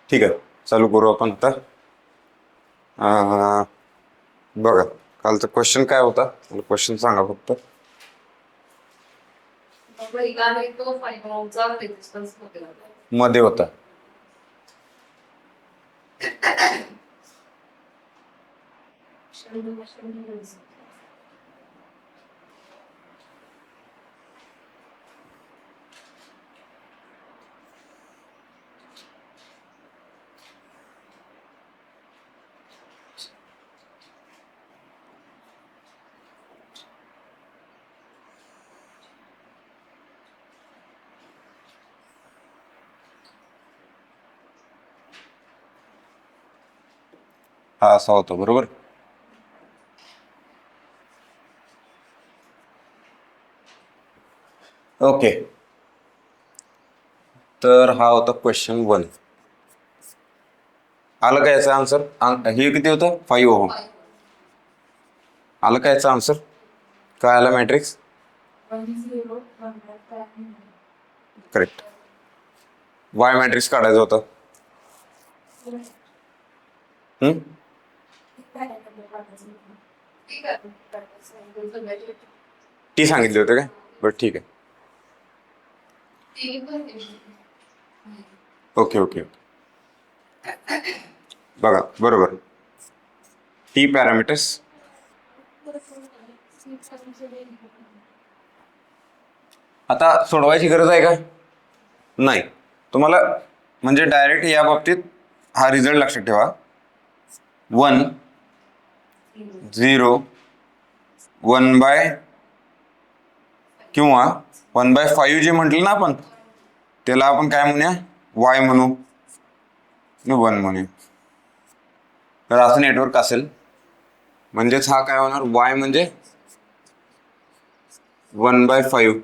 ठीक आहे, चालू करू आपण आता. बघा, कालचा क्वेश्चन काय होता? मला क्वेश्चन सांगा फक्त. मध्ये होता. हा असा होता, बरोबर. ओके, तर हा होता क्वेश्चन 1. आलं का याचा आन्सर? हे किती होतं? 5 Ω. आलं का याचा आन्सर? काय आला मॅट्रिक्स? करेक्ट. वाय मॅट्रिक्स काढायचं होतं. टी सांगितले होते काय? बरं, ठीक आहे. Okay okay. बघा, बरोबर. T parameters. आता सोडवायची गरज आहे का? नाही. तुम्हाला म्हणजे डायरेक्ट या बाबतीत हा रिझल्ट लक्षात ठेवा. 1 0 1/, किंवा 1/5 जे म्हटलं ना आपण, त्याला आपण काय म्हणूया? वाय म्हणू, 1 म्हणूया. तर असं नेटवर्क असेल, म्हणजेच हा काय होणार? वाय म्हणजे 1/5.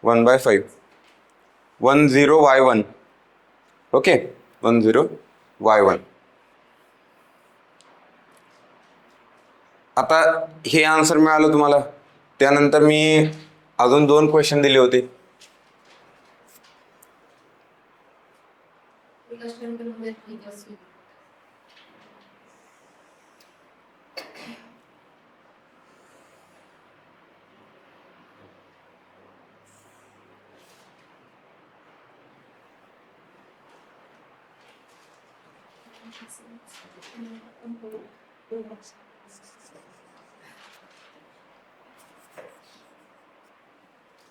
1/5 1 0 y1. Okay, 1 0 y1. आता हे आन्सर मिळालं तुम्हाला. त्यानंतर मी अजून 2 क्वेश्चन दिले होते.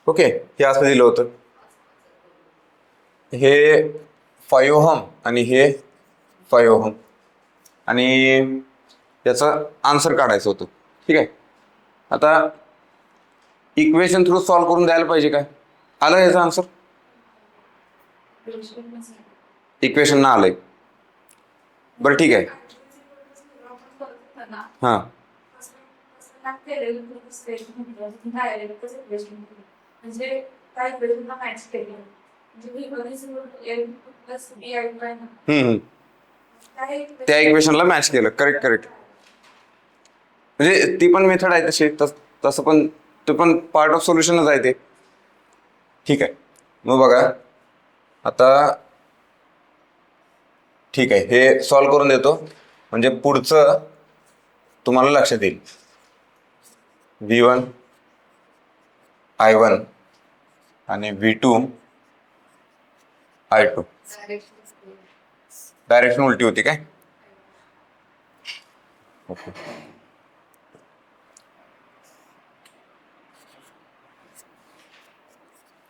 ओके, हे असं दिलं होतं. हे 5 Ω आणि हे 5 Ω, आणि याचं आन्सर काढायचं होतं. ठीक आहे. आता इक्वेशन थ्रू सॉल्व्ह करून द्यायला पाहिजे काय? आलं याचा आन्सर? इक्वेशन ना आलंय. बरं, ठीक आहे. हां, त्या इक्वेशनला मॅच केलं. Correct correct. म्हणजे ती पण मेथड आहे तशी, तसं पण ते पण पार्ट ऑफ सोल्युशनच आहे ते. ठीक आहे. मग बघा आता, ठीक आहे, हे सॉल्व्ह करून देतो म्हणजे पुढचं तुम्हाला लक्षात येईल. V1 I1 आणि V2 I2. डायरेक्शन उलटी होती काय? ओके.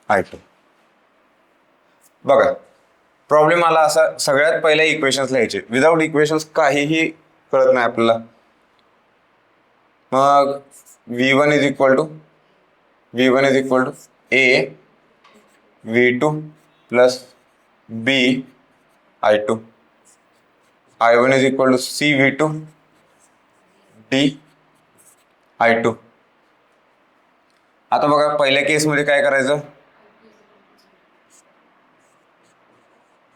I2. बघा, प्रॉब्लेम आला असा, सगळ्यात पहिले इक्वेशन्स लिहायचे. विदाउट इक्वेशन्स काहीही कळत नाही आपल्याला. मग V1 is equal to A V2 plus B I2. I1 is equal to C V2 D I2. आता बघा, पहिल्या केसमध्ये काय करायचं?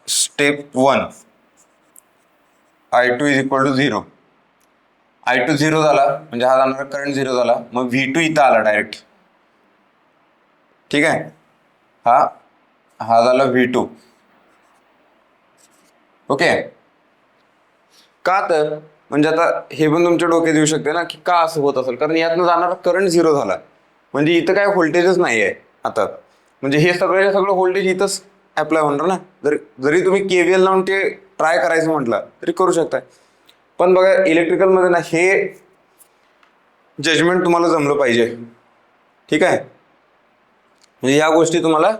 Step 1, I2 is equal to 0. I2 0 झाला म्हणजे हा जाणार करंट 0 झाला. मग V2 इथं आला डायरेक्ट. ठीक आहे. हा हा झाला V2. ओके. का तर म्हणजे आता हे पण तुमच्या डोक्यात येऊ शकते ना की का असं होत असेल, कारण यातनं जाणारा करंट झिरो झाला, म्हणजे इथं काय व्होल्टेजच नाही आहे आता, म्हणजे हे सगळं व्होल्टेज इथंच अप्लाय होणार ना. जरी तुम्ही KVL लावून ते ट्राय करायचं म्हटलं तरी करू शकताय. पण बघा इलेक्ट्रिकलमध्ये ना हे जजमेंट तुम्हाला जमलं पाहिजे. ठीक आहे, म्हणजे या गोष्टी तुम्हाला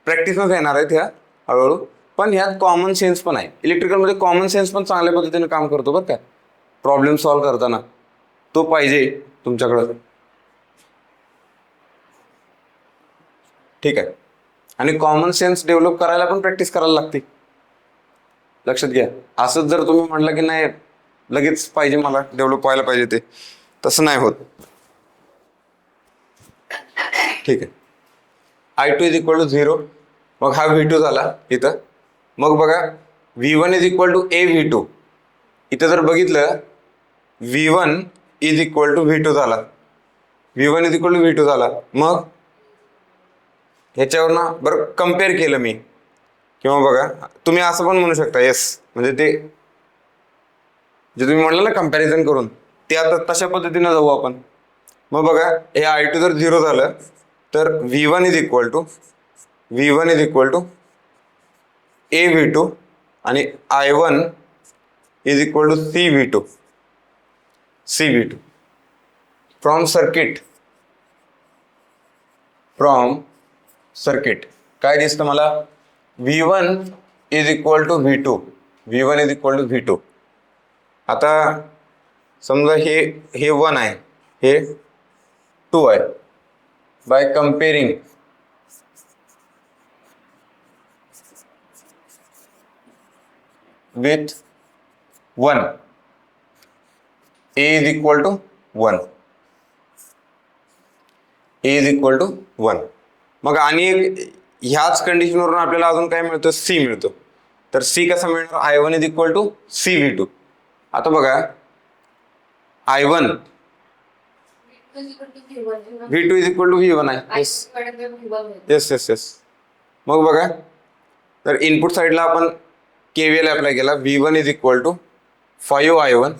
प्रॅक्टिसच येणार आहेत ह्या हळूहळू. पण ह्यात कॉमन सेन्स पण आहे. इलेक्ट्रिकलमध्ये कॉमन सेन्स पण चांगल्या पद्धतीने काम करतो बरं का, प्रॉब्लेम सॉल्व्ह करताना तो पाहिजे तुमच्याकडं. ठीक आहे, आणि कॉमन सेन्स डेव्हलप करायला पण प्रॅक्टिस करायला लागते. लक्षात घ्या. असंच जर तुम्ही म्हटलं की नाही लगेच पाहिजे मला डेव्हलप व्हायला पाहिजे, ते तसं नाही होत. ठीक आहे. I2 is equal to 0. मग हा V2 झाला इथं. मग बघा V1 is equal to AV2. इथं जर बघितलं V1 is equal to V2 झाला. V1 is equal to V2 झाला. मग ह्याच्यावरनं बरं कम्पेअर केलं मी, किंवा बघा तुम्ही असं पण म्हणू शकता येस, म्हणजे ते जे तुम्ही म्हणलं ना कम्पॅरिझन करून, ते आता तशा पद्धतीनं जाऊ आपण. मग बघा हे I2 जर 0 झालं तर V1 is equal to AV2 आणि I1 is equal to CV2 from circuit. काय दिसतं मला? V1 is equal to V2. आता समजा हे 1 आहे, हे 2 आहे. By comparing with 1, A is equal to 1. मग आणि ह्याच कंडिशनवरून आपल्याला अजून काय मिळतं? C मिळतो. तर C कसा मिळणार? I1 is equal to CV2. आता बघा I1 V2 is equal to V1 आहे. येस. मग बघा तर इनपुट साईडला आपण KVL अप्लाय केला. V1 is equal to 5I1.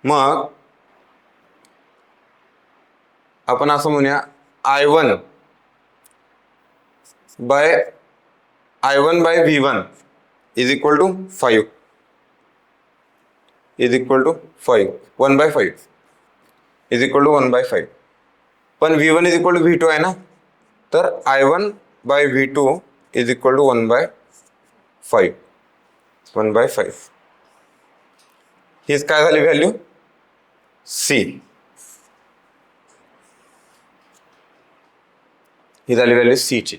मग आपण असं म्हणूया I1 by V1 is equal to 5. 1/5 is equal to 1/5. पण V1 is equal to V2 आहे ना, तर I1 bye V2 is equal to 1/5. हीच काय झाली व्हॅल्यू? C. ही झाली व्हॅल्यू C ची.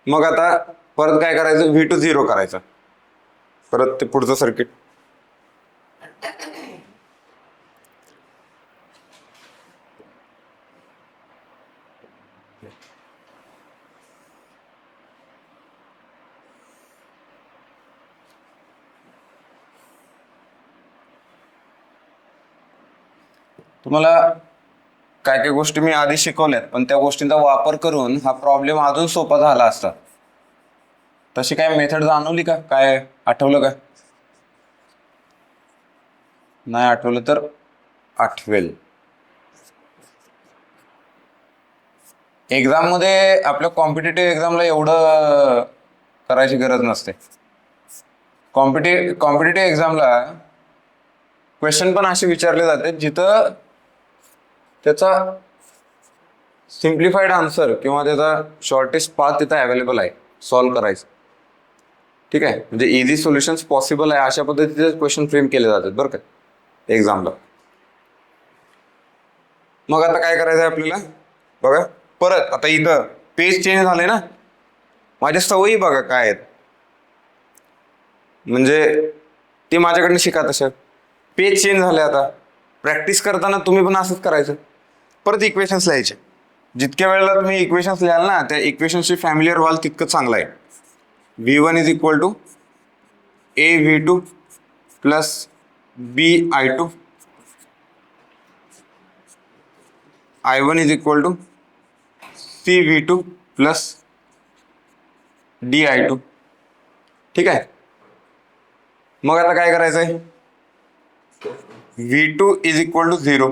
मग आता परत काय करायचं? V2 0 करायचं. परत ते पुढचं सर्किट. तुम्हाला काय काय गोष्टी मी आधी शिकवल्यात, पण त्या गोष्टींचा वापर करून हा प्रॉब्लेम अजून सोपा झाला असता. तशी काय मेथड जाणवली का? काय आठवलं का? नाही आठवलं तर आठवेल. एक्झाममध्ये आपल्या कॉम्पिटेटिव्ह एक्झामला एवढं करायची गरज नसते. कॉम्पिटेटिव्ह एक्झामला क्वेश्चन पण असे विचारले जाते जिथं त्याचा सिम्प्लिफाईड आन्सर किंवा त्याचा शॉर्टेस्ट पाथ तिथं अवेलेबल आहे सॉल्व्ह करायचं. ठीक आहे, म्हणजे इझी सोल्युशन्स पॉसिबल आहे अशा पद्धतीचे क्वेश्चन फ्रेम केले जातात बरं का एक्झामला. मग आता काय करायचं आहे आपल्याला? बघा परत आता इथं पेज चेंज झाले ना, माझ्या सवयी बघा काय आहेत, म्हणजे ते माझ्याकडनं शिका. तशा पेज चेंज झाले. आता प्रॅक्टिस करताना तुम्ही पण असंच करायचं. परत इक्वेशन्स लिहायचे. जितक्या वेळेला तुम्ही इक्वेशन्स लिहाल ना, त्या इक्वेशन्सची फॅमिलियर व्हाल तितकं चांगलं आहे. V1 is equal to AV2 plus BI2. I1 is equal to CV2 plus DI2. ठीक आहे. मग आता काय करायचंय, V2 is equal to 0.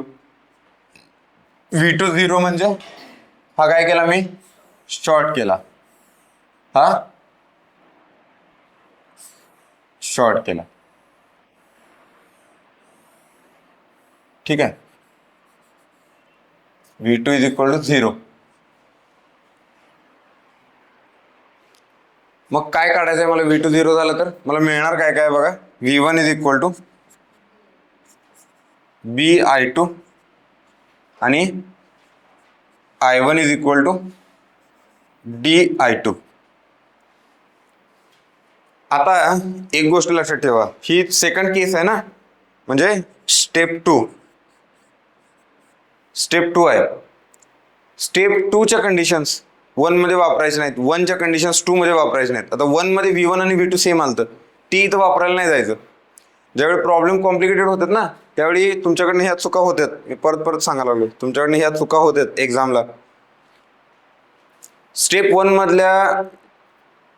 V2 0 म्हणजे हा काय केला मी, शॉर्ट केला, हा शॉर्ट केला. ठीक आहे. V2 is equal to 0. मग काय काढायचंय मला, V2 0 झालं तर मला मिळणार काय काय बघा, V1 is equal to BI2 आणि I1 is equal to DI2. आता एक गोष्ट लक्षात ठेवा, ही सेकंड केस आहे ना, म्हणजे स्टेप टू आहे. स्टेप 2 च्या कंडिशन्स 1 मध्ये वापरायचे नाहीत, 1 च्या कंडिशन्स 2 मध्ये वापरायचे नाहीत. आता 1 मध्ये V1 आणि V2 सेम आलतं, टी इथं वापरायला नाही जायचं. ज्यावेळी प्रॉब्लेम कॉम्प्लिकेटेड होतात ना, त्यावेळी तुमच्याकडनं ह्या चुका होतात. मी परत सांगायला लागलो, तुमच्याकडनं ह्या चुका होतात एक्झामला. स्टेप 1 मधल्या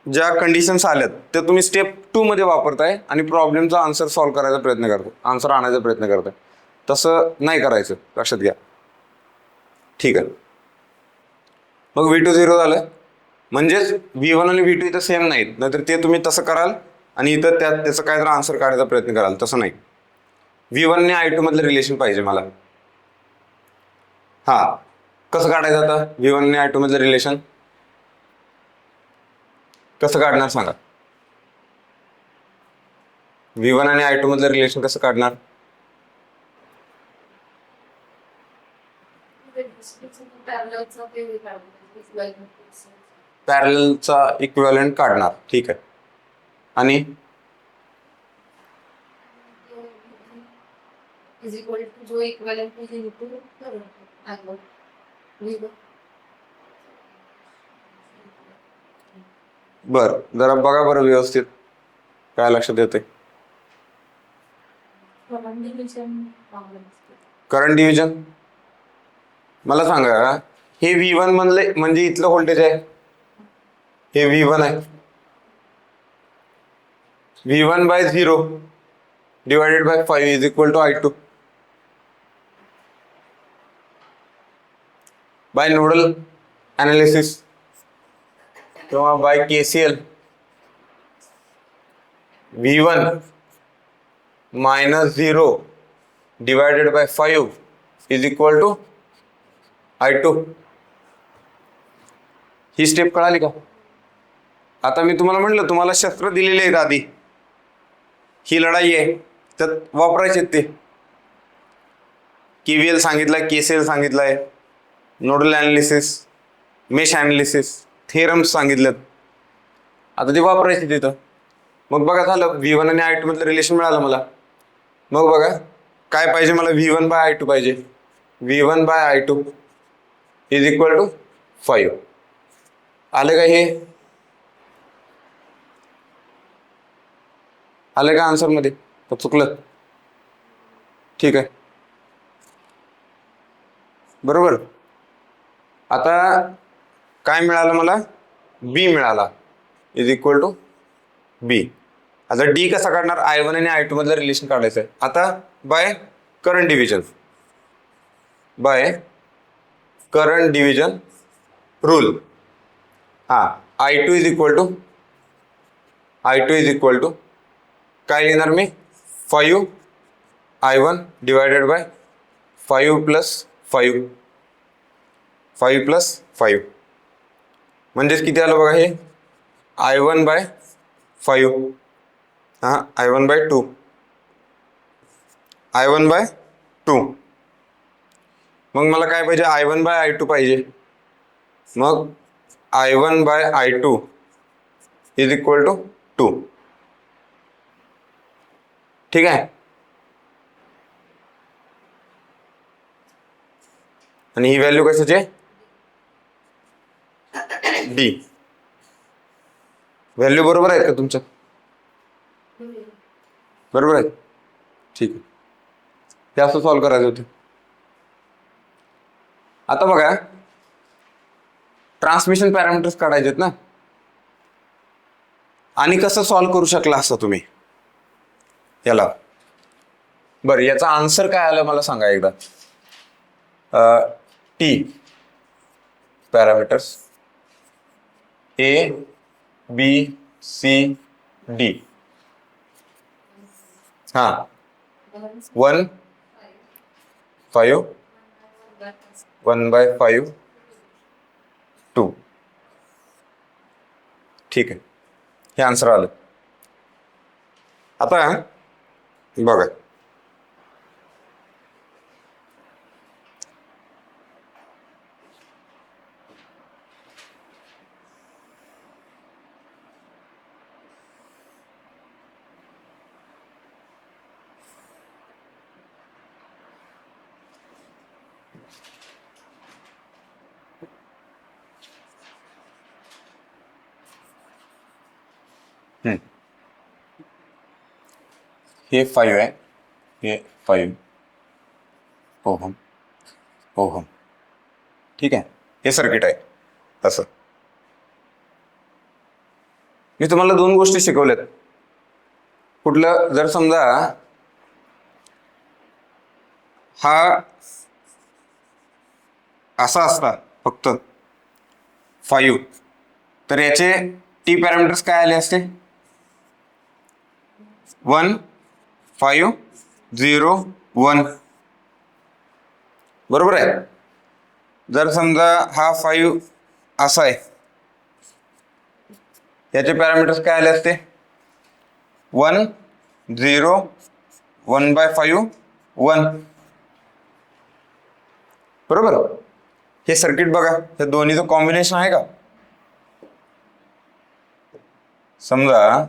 ज्या कंडिशन्स आल्यात त्या तुम्ही स्टेप 2 मध्ये वापरताय आणि प्रॉब्लेमचा आन्सर सॉल्व्ह करायचा प्रयत्न करताय, आन्सर आणायचा प्रयत्न करताय. तसं नाही करायचं, लक्षात घ्या. ठीक आहे. मग V2 0 झालं म्हणजेच V1 आणि V2 इथं सेम नाहीत, नाहीतर ते तुम्ही तसं कराल आणि इथं त्याचं काय तर आन्सर काढायचा प्रयत्न कराल. तसं नाही. V1 आणि I2 मधलं रिलेशन पाहिजे मला. हा कसं काढायचं आता V1 आणि I2 मधलं रिलेशन, कसं काढणार सांगा. V1 आणि I2 मधलं रिलेशन कसं काढणार, पॅरललचा इक्विव्हॅलंट काढणार. ठीक आहे. आणि बर जरा बघा बरं व्यवस्थित काय लक्षात येते. करंट डिव्हिजन मला सांगा, हे V1 मधले म्हणजे इथलं व्होल्टेज आहे, हे V1 आहे. V1 by 0 divided by 5 is equal to I2. By nodal analysis किंवा by KCL, V1 minus 0 divided by 5 is equal to I2. ही स्टेप कळाली का. आता मी तुम्हाला म्हटलं, तुम्हाला शस्त्र दिलेले आहेत आधी, ही लढाई आहे, त्यात वापरायचे ते. KVL सांगितलाय, KCL सांगितलाय, nodal analysis, mesh analysis, theorems सांगितलेत. आता ते वापरायचे तिथं. मग बघा झालं, V1 आणि I2 मधलं रिलेशन मिळालं मला. मग बघा काय पाहिजे मला, V1 बाय I2 पाहिजे. V1 bye I2 is equal to 5. आलं का हे, आलं का आन्सर मध्ये, तर चुकलं. ठीक आहे. बरोबर. आता काय मिळालं मला, B मिळाला इज इक्वल टू B. आता D कसा काढणार, I1 आणि I2 मधलं रिलेशन काढायचं आहे. आता by current division, by current division rule. हा I2 इज इक्वल टू काय लिहिणार मी, 5 I1 divided by 5 plus 5 plus 5 म्हणजेच किती आलं बघा, हे I1 बाय 5, हा I1 बाय 2, I1 बाय 2. मग मला काय पाहिजे, I1 बाय I2 पाहिजे. मग I1 bye I2 is equal to 2. ठीक आहे. आणि ही व्हॅल्यू कशाची आहे, D. व्हॅल्यू बरोबर आहेत का तुमच्या, बरोबर आहे. ठीक आहे. ते असं सॉल्व्ह करायचं होतं. आता बघा ट्रान्समिशन पॅरामीटर्स काढायचे ना. आणि कसं सॉल्व्ह करू शकला असता तुम्ही याला? बरं, याचा आन्सर काय आलं मला सांगा एकदा. T parameters A B C D. हा 1 5 1/5 2. ठीक आहे, हे आन्सर आलं. आता बघा, हे 5 आहे, हे 5 ओहम ओहम. ठीक आहे, हे सर्किट आहे. असं मी तुम्हाला 2 गोष्टी शिकवल्यात. कुठलं, जर समजा हा असा असता फक्त 5, तर याचे टी पॅरामीटर्स काय आले असते? 1 5 0 1. बरोबर आहे. जर समजा हा 5 असा आहे, याचे पॅरामीटर्स काय आले असते? 1 0 1/5 1. बरोबर. हे सर्किट बघा, हे दोन्हीचं कॉम्बिनेशन आहे का? समजा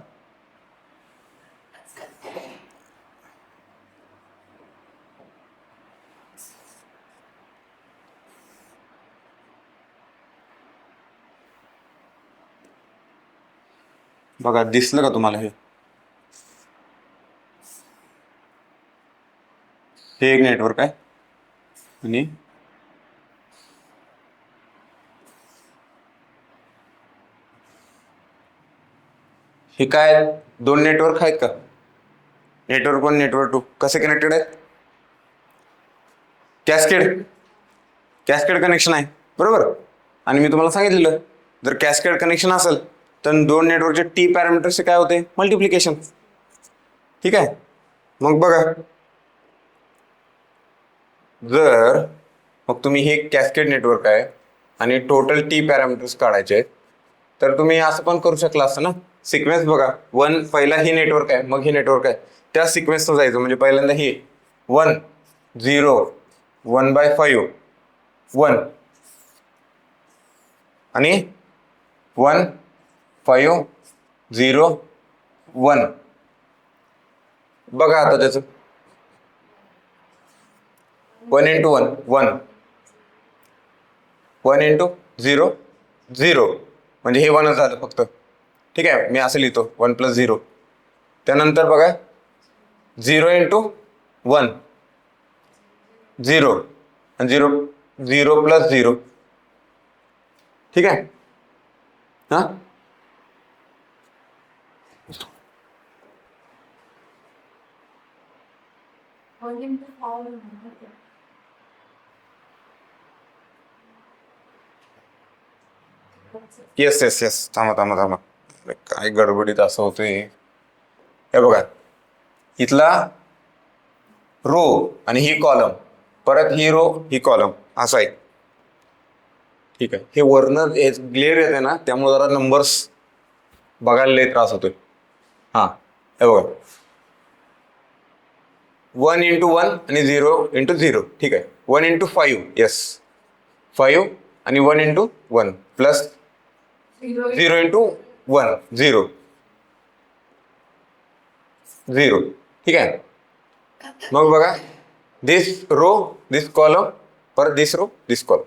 बघा, दिसलं का तुम्हाला? हे एक नेटवर्क आहे आणि हे काय, 2 नेटवर्क आहेत का? नेटवर्क 1 नेटवर्क 2 कसे कनेक्टेड आहेत? कॅस्केड कनेक्शन आहे. बरोबर. आणि मी तुम्हाला सांगितलेलं, जर कॅस्केड कनेक्शन असेल तर 2 नेटवर्कचे टी पॅरामीटरचे काय होते? मल्टिप्लिकेशन. ठीक आहे. मग बघा, जर मग तुम्ही हे कॅस्केड नेटवर्क आहे आणि टोटल टी पॅरामीटर्स काढायचे, तर तुम्ही असं पण करू शकला असतं ना. सिक्वेन्स बघा, 1 पहिला ही नेटवर्क आहे, मग ही नेटवर्क आहे, त्या सिक्वेन्सनं जायचं. म्हणजे पहिल्यांदा ही 1 0 1/5 1 आणि 1 5 0 1. बघा आता त्याचं 1 × 1 1 1 × 0 0, म्हणजे हे 1च झालं फक्त. ठीक आहे, मी असं लिहितो 1 + 0. त्यानंतर बघा 0 × 1 0 आणि 0 0 + 0. ठीक आहे. हा, येस येस येस. थांबा, काय गडबडीत असं होतंय. हे बघा, इथला रो आणि ही कॉलम, परत ही रो ही कॉलम, असं आहे. ठीक आहे. हे वरनं ग्लेअर येते ना, त्यामुळे जरा नंबर्स बघायला लय त्रास होतोय. हा, हे बघा 1 × 1 आणि 0 × 0. ठीक आहे. 1 × 5, येस 5 आणि 1 × 1 प्लस 0 × 1 0 0. ठीक आहे. मग बघा, दिस रो दिस कॉलम, परत दिस रो दिस कॉलम.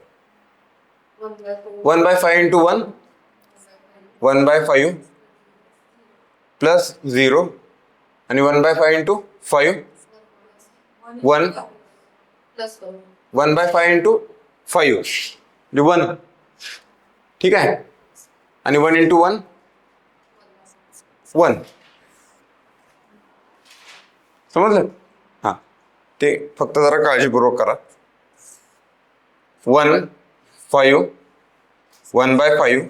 1/5 × 1 1/5 प्लस 0 आणि 1/5 × 5 1 1/5 × 5 म्हणजे 1. ठीक आहे. आणि 1 × 1 1. समजलं? हां, ते फक्त जरा काळजीपूर्वक करा. 1 5 1/5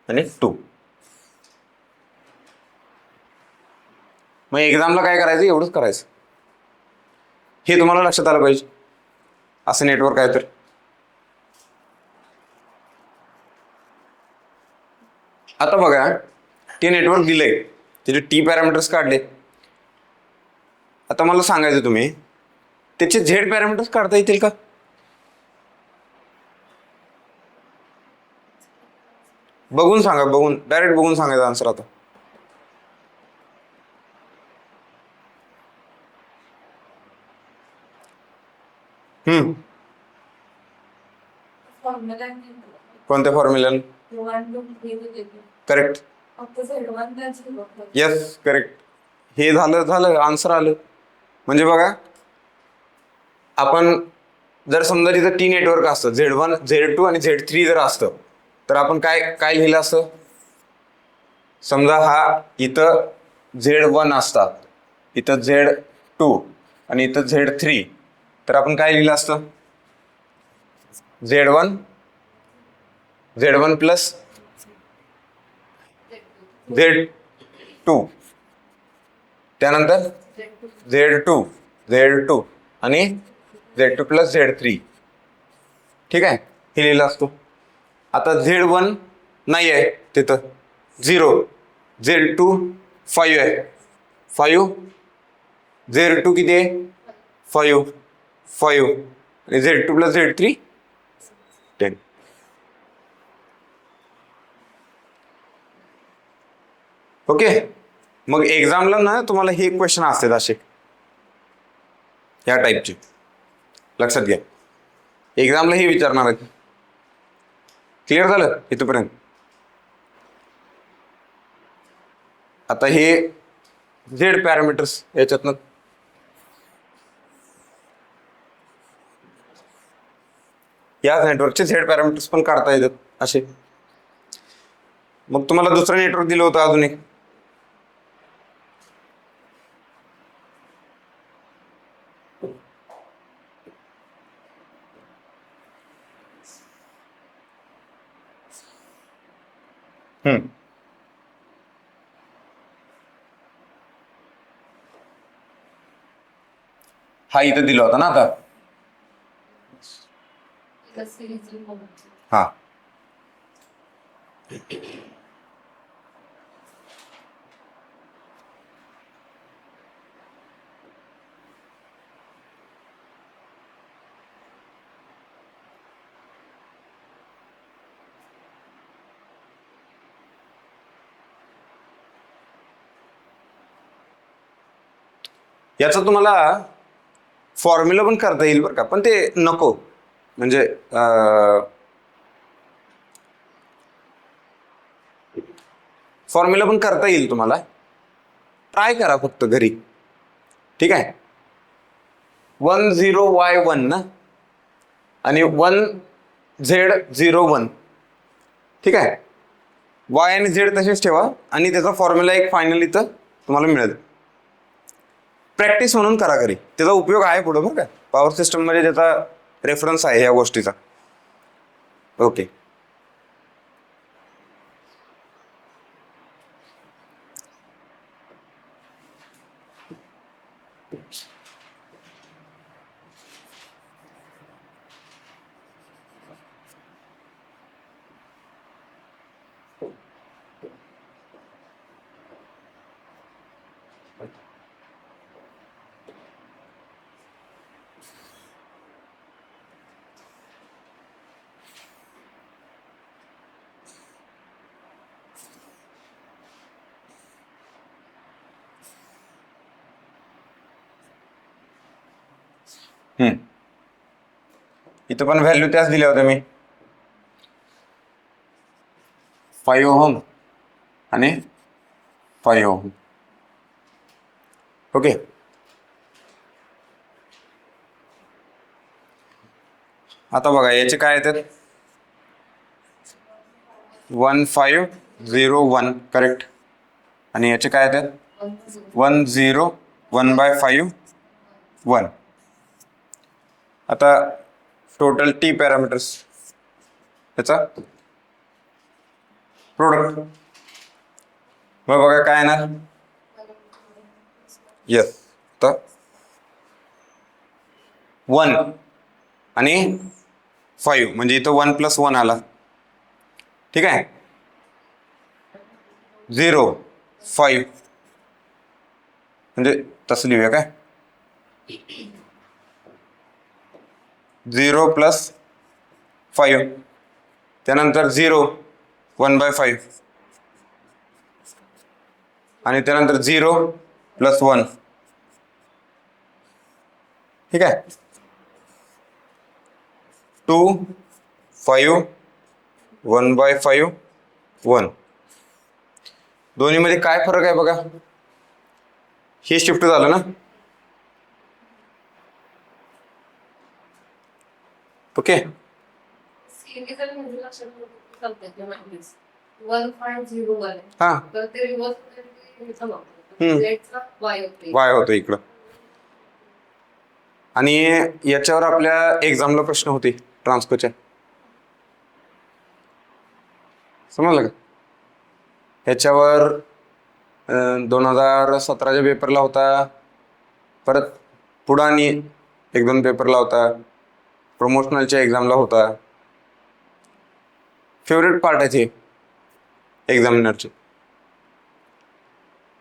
आणि 2. मग एक्झामला काय करायचं, एवढंच करायचं. हे तुम्हाला लक्षात आलं पाहिजे. असं नेटवर्क आहे तर. आता बघा, ते नेटवर्क दिलंय, त्याचे टी पॅरामीटर्स काढले. आता मला सांगायचं तुम्ही त्याचे झेड पॅरामीटर्स काढता येतील का? बघून सांगा, बघून डायरेक्ट बघून सांगायचं आन्सर. आता कोणत्या फॉर्म्युल्याने? करेक्ट. Yes, correct. हे झालं आन्सर आलं. म्हणजे बघा, आपण जर समजा तिथं टी नेटवर्क असतं, Z1 Z2 आणि Z3 जर असतं, तर आपण काय काय लिहिलं असतं? समजा हा इथं Z1 असता, इथं Z2 आणि इथं Z3, तर आपण काय लिहिलं असतं? Z1 प्लस Z2, त्यानंतर Z2 आणि Z2 प्लस Z3. ठीक आहे, हे लिहिलं असतो. आता Z1 नाही आहे तिथं, 0. Z2 5 आहे, 5. Z2 किती आहे? 5 आणि Z2 प्लस Z3 10. ओके. मग एक्झामला ना तुम्हाला हे क्वेश्चन असतात असे, ह्या टाईपचे. लक्षात घ्या, एक्झामला हे विचारणार आहे. क्लिअर झालं इथपर्यंत? आता हे झेड पॅरामीटर्स याच्यातनं या नेटवर्कचे झेड पॅरामीटर्स पण काढता येतात असे. मग तुम्हाला दुसरं नेटवर्क दिलं होतं अजून एक. हा इथं दिला होता ना आता. हा, याचा तुम्हाला फॉर्म्युला पण करता येईल बरं का, पण ते नको. म्हणजे फॉर्म्युला पण करता येईल तुम्हाला, ट्राय करा फक्त घरी. ठीक आहे. 10y1 ना, आणि 1z01. ठीक आहे. y आणि z तसेच ठेवा आणि त्याचा फॉर्म्युला एक फायनल इथं तुम्हाला मिळेल. प्रॅक्टिस म्हणून करा घरी, त्याचा उपयोग आहे पुढे बरं का. पॉवर सिस्टम मध्ये त्याचा रेफरन्स आहे या गोष्टीचा. ओके. इथं पण व्हॅल्यू त्याच दिल्या होत्या मी, 5 ओहम आणि 5 ओहम. ओके. आता बघा याचे काय येतात. 1501 करेक्ट. आणि याचे काय येतात 10 1/5 1. आता टोटल टी पॅरामीटर्स त्याचा प्रोडक्ट मग बघा काय येणार. येस तर 1 आणि 5 म्हणजे इथं 1 + 1 आला. ठीक आहे. 0 5 म्हणजे तसं लिहूया काय 0 + 5 त्यानंतर 0 1/5 आणि त्यानंतर 0 + 1. ठीक आहे. 2 5 1/5 1. दोन्हीमध्ये काय फरक आहे बघा. हे शिफ्ट झालं ना. ओके. हा वाय होतो इकडं. आणि याच्यावर आपल्या एक्झामला प्रश्न होते ट्रान्सफरच्या. समजलं का. ह्याच्यावर 2017च्या पेपरला होता. परत पुढं आणि 1-2 पेपरला होता. प्रमोशनलच्या एक्झामला होता. फेवरेट पार्ट आहे ते एक्झामिनरचे.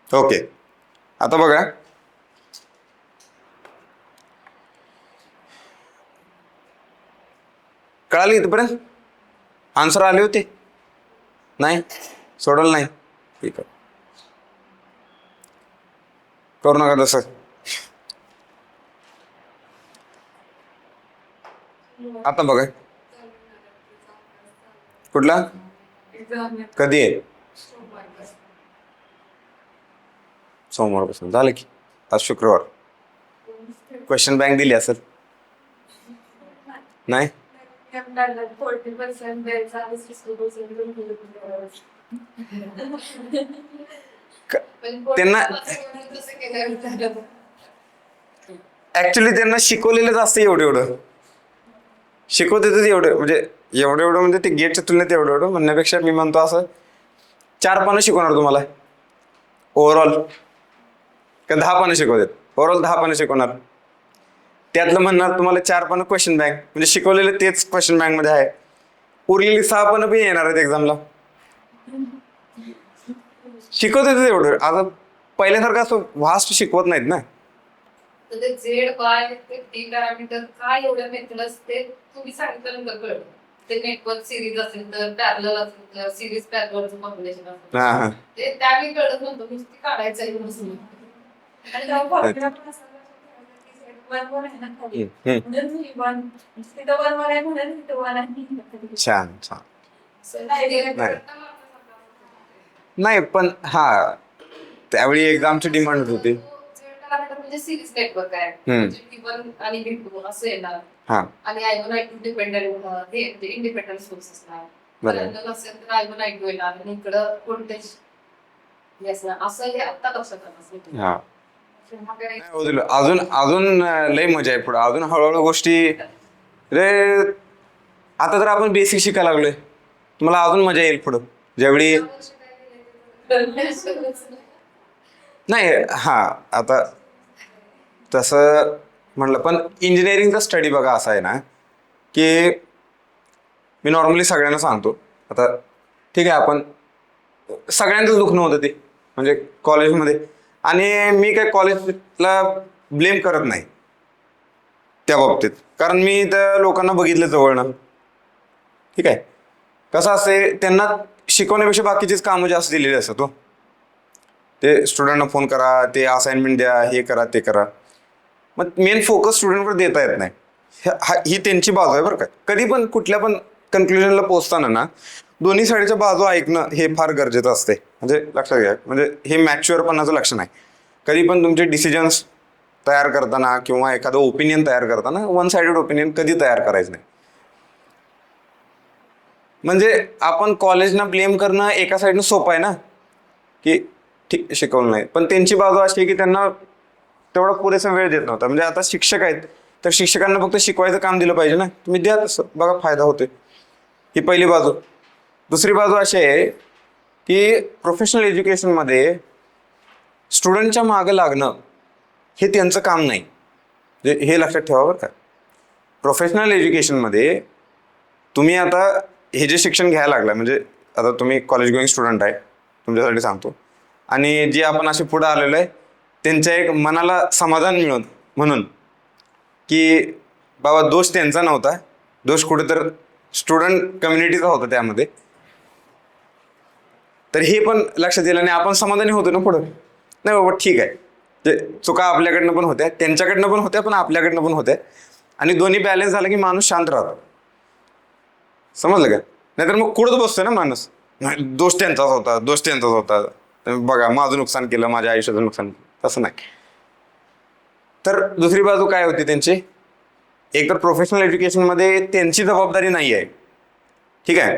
ओके. आता बघा कळाली इथपर्यंत. आन्सर आले होते नाही सोडवलं नाही. ठीक आहे करू नका तसं. आता बघा कुठला कधी आहे सोमवारपासून झालं की आज शुक्रवार. क्वेश्चन बँक दिली असेल नाही. त्यांना ऍक्च्युली त्यांना शिकवलेलंच असतं एवढं शिकवतेच एवढं म्हणजे एवढं म्हणजे ते गेटच्या तुलनेत एवढं म्हणण्यापेक्षा मी म्हणतो असं 4 पानं शिकवणार तुम्हाला ओव्हरऑल का 10 पानं शिकवतात. ओव्हरऑल 10 पानं शिकवणार. त्यातलं म्हणणार तुम्हाला 4 पानं क्वेश्चन बँक म्हणजे शिकवलेले तेच क्वेश्चन बँक मध्ये आहे. उरलेली 6 पानं पण येणार आहेत एक्झामला. शिकवतेच एवढं. आता पहिल्यासारखं असं व्हास्ट शिकवत नाहीत ना. झेड बाय ते टी पॅरामीटर काय एवढ्या मेथड असते तुम्ही सांगितल्यानंतर कळलं. ते नेटवर्क सिरीज असेल तर पॅरलल असेल तर सिरीज पॅरललचं कॉम्बिनेशन असेल ते त्यावेळी कळत नव्हतं की ते काढायचं आहे म्हणून. आणि छान छान. नाही पण हा त्यावेळी एक्झामची डिमांड होती. म्हणजे सिरीज नेटवर्क आहे म्हणजे T1 आणि T2 असं येणार. आणि I1 I2 डिपेंडंट हे इंडिपेंडंट सोर्स असणार. पॅरलल असेल तर I1 I2 येणार आणि इकडं व्होल्टेज असं हे आता लक्षात आलं. अजून अजून लय मजा आहे पुढे. अजून हळूहळू गोष्टी रे. आता तर आपण बेसिक शिकायला लागलोय. तुम्हाला अजून मजा येईल पुढं ज्यावेळी नाही. हा आता तसं म्हणलं पण इंजिनिअरिंगचा स्टडी बघा असा आहे ना की मी नॉर्मली सगळ्यांना सांगतो. आता ठीक आहे आपण सगळ्यांचंच दुखणं होतं ते म्हणजे कॉलेजमध्ये. आणि मी काय कॉलेजला ब्लेम करत नाही त्या बाबतीत कारण मी त्या लोकांना बघितलं जवळनं. ठीक आहे. कसं असते त्यांना शिकवण्यापेक्षा बाकीचीच कामं जास्त दिलेली असतात. तो ते स्टुडंटना फोन करा ते असाइनमेंट द्या हे करा ते करा. मग मेन फोकस स्टुडंटवर देता येत नाही. ही त्यांची बाजू आहे बरं का. कधी पण कुठल्या पण कन्क्लुजनला पोहोचताना ना दोन्ही साईडच्या बाजू ऐकणं हे फार गरजेचं असते. म्हणजे लक्षात घ्या म्हणजे हे मॅच्युअरपणाचं लक्षण आहे. कधी पण तुमचे डिसिजन्स तयार करताना किंवा एखादं ओपिनियन तयार करताना वन साइडेड ओपिनियन कधी तयार करायचं नाही. म्हणजे आपण कॉलेजना ब्लेम करणं एका साईडनं सोपं आहे ना, की ठीक शिकवलं नाही, पण त्यांची बाजू अशी आहे की त्यांना तेवढा पुरेसा वेळ देत नव्हता. म्हणजे आता शिक्षक आहेत तर शिक्षकांना फक्त शिकवायचं काम दिलं पाहिजे ना, तुम्ही द्या तसं, बघा फायदा होतोय. ही पहिली बाजू. दुसरी बाजू अशी आहे की प्रोफेशनल एज्युकेशनमध्ये स्टुडंटच्या मागं लागणं हे त्यांचं काम नाही. हे लक्षात ठेवा बरं का. प्रोफेशनल एज्युकेशनमध्ये तुम्ही आता हे जे शिक्षण घ्यायला लागला, म्हणजे आता तुम्ही कॉलेज गोईंग स्टुडंट आहे, तुमच्यासाठी सांगतो, आणि जे आपण असे पुढे आलेलो आहे त्यांच्या एक मनाला समाधान मिळत म्हणून की बाबा दोष त्यांचा नव्हता, दोष कुठेतर स्टुडंट कम्युनिटीचा होता त्यामध्ये, तर हे पण लक्षात येईल आणि आपण समाधानी होतो ना पुढं. नाही बाबा ठीक आहे, ते चुका आपल्याकडनं पण होत्या, त्यांच्याकडनं पण होत्या, पण आपल्याकडनं पण होत्या, आणि दोन्ही बॅलन्स झालं की माणूस शांत राहतो. समजलं का? नाहीतर मग कुठंच बसतोय ना माणूस, दोष त्यांचाच होता, दोष त्यांचाच होता, बघा माझं नुकसान केलं, माझ्या आयुष्याचं नुकसान केलं, तसं नाही. तर दुसरी बाजू काय होती त्यांची, एक तर प्रोफेशनल एज्युकेशनमध्ये त्यांची जबाबदारी नाही आहे, ठीक आहे,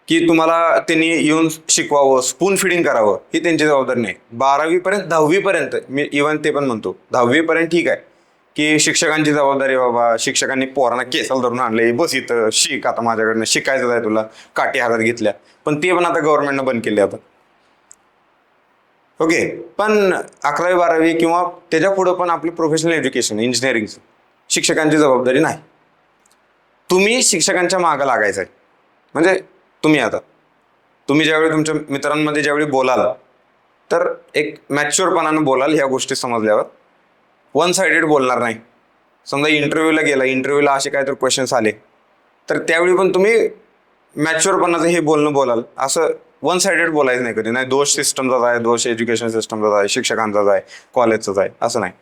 की तुम्हाला त्यांनी येऊन शिकवावं, स्पून फिडिंग करावं, ही त्यांची जबाबदारी नाही. 12वी पर्यंत, 10वी पर्यंत, मी इव्हन ते पण म्हणतो 10वी पर्यंत ठीक आहे की शिक्षकांची जबाबदारी, बाबा शिक्षकांनी पोरांना केसाला धरून आणले, बस इथं शिक, आता माझ्याकडनं शिकायचं आहे तुला, काठी हातात घेतल्या, पण ते पण आता गव्हर्नमेंटनं बंद केले आता. ओके, पण 11वी 12वी किंवा त्याच्या पुढं पण आपलं प्रोफेशनल एज्युकेशन, इंजिनिअरिंगचं, शिक्षकांची जबाबदारी नाही. तुम्ही शिक्षकांच्या मागं लागायचं आहे. म्हणजे तुम्ही ज्यावेळी तुमच्या मित्रांमध्ये ज्यावेळी बोलाल तर एक मॅच्युअरपणानं बोलाल, ह्या गोष्टी समजल्यावर वन साइडेड बोलणार नाही. समजा इंटरव्ह्यूला गेला, इंटरव्ह्यूला असे काहीतरी क्वेश्चन्स आले तर त्यावेळी पण तुम्ही मॅच्युअरपणाचं हे बोलणं बोलाल, असं वन साइडेड बोलायचं नाही कधी. नाही दोष सिस्टमचाच आहे, दोष एज्युकेशन सिस्टमचाच आहे, शिक्षकांचाच आहे, कॉलेजचाच आहे, असं नाही.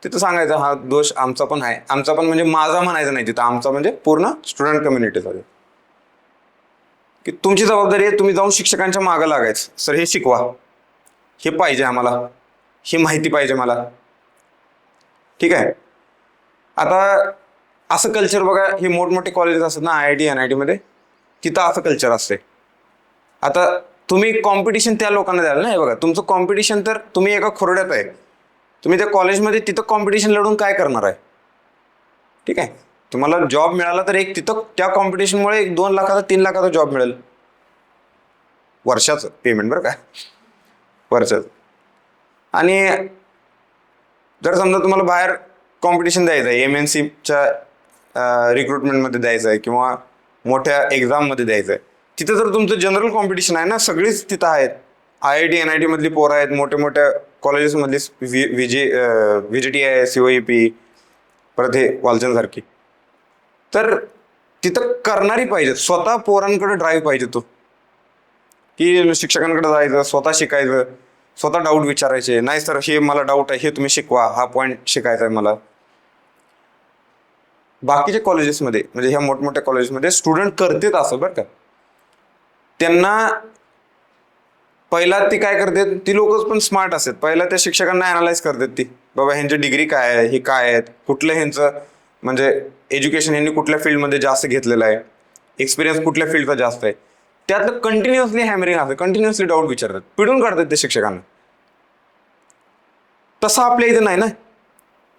तिथं सांगायचं हा दोष आमचा पण आहे, आमचा पण म्हणजे माझा म्हणायचं नाही, तिथं आमचा म्हणजे पूर्ण स्टुडंट कम्युनिटीचा आहे. की तुमची जबाबदारी आहे, तुम्ही जाऊन शिक्षकांच्या मागं लागायचं, सर हे शिकवा, हे पाहिजे आम्हाला, ही माहिती पाहिजे मला, ठीक आहे. आता असं कल्चर बघा, हे मोठमोठे कॉलेजेस असतात ना, IIT NIT मध्ये, तिथं असं कल्चर असते. आता तुम्ही कॉम्पिटिशन त्या लोकांना द्याल ना. हे बघा, तुमचं कॉम्पिटिशन, तर तुम्ही एका खोरड्यात आहे, तुम्ही त्या कॉलेजमध्ये तिथं कॉम्पिटिशन लढून काय करणार आहे, ठीक आहे. तुम्हाला जॉब मिळाला तर एक तिथं त्या कॉम्पिटिशनमुळे 1-2 लाखाचा 3 लाखाचा जॉब मिळेल, वर्षाचं पेमेंट बरं का, वर्षाचं. आणि जर समजा तुम्हाला बाहेर कॉम्पिटिशन द्यायचं आहे, MNCच्या रिक्रुटमेंटमध्ये द्यायचं आहे किंवा मोठ्या एक्झाममध्ये द्यायचं आहे, तिथं जर तुमचं जनरल कॉम्पिटिशन आहे ना, सगळीच तिथं आहेत, IIT NIT मधली पोरं आहेत, मोठ्या मोठ्या कॉलेजेसमधली, VGTI, COEP, परत हे वालचंदसारखी, तर तिथं करणारी पाहिजे, स्वतः पोरांकडे ड्राईव्ह पाहिजे तो, की शिक्षकांकडे जायचं, स्वतः शिकायचं, स्वतः डाऊट विचारायचे. नाही सर हे मला डाऊट आहे, हे तुम्ही शिकवा, हा पॉईंट शिकायचा आहे मला. बाकीच्या कॉलेजेसमध्ये, म्हणजे ह्या मोठमोठ्या कॉलेजेसमध्ये स्टुडंट करतात असं बरं का. त्यांना पहिला ती काय करतात, ती लोकच पण स्मार्ट असतात, पहिला त्या शिक्षकांना अनालाइज करतात ती, बाबा ह्यांची डिग्री काय आहे, हे काय आहेत, कुठलं ह्यांचं म्हणजे एज्युकेशन, ह्यांनी कुठल्या फील्डमध्ये जास्त घेतलेलं आहे, एक्सपिरियन्स कुठल्या फील्डचा जास्त आहे, त्यातलं कंटिन्युअसली हॅमरिंग असतं, कंटिन्युअसली डाऊट विचारतात, पिडून काढतात ते शिक्षकांना. तसं आपल्या इथे नाही ना.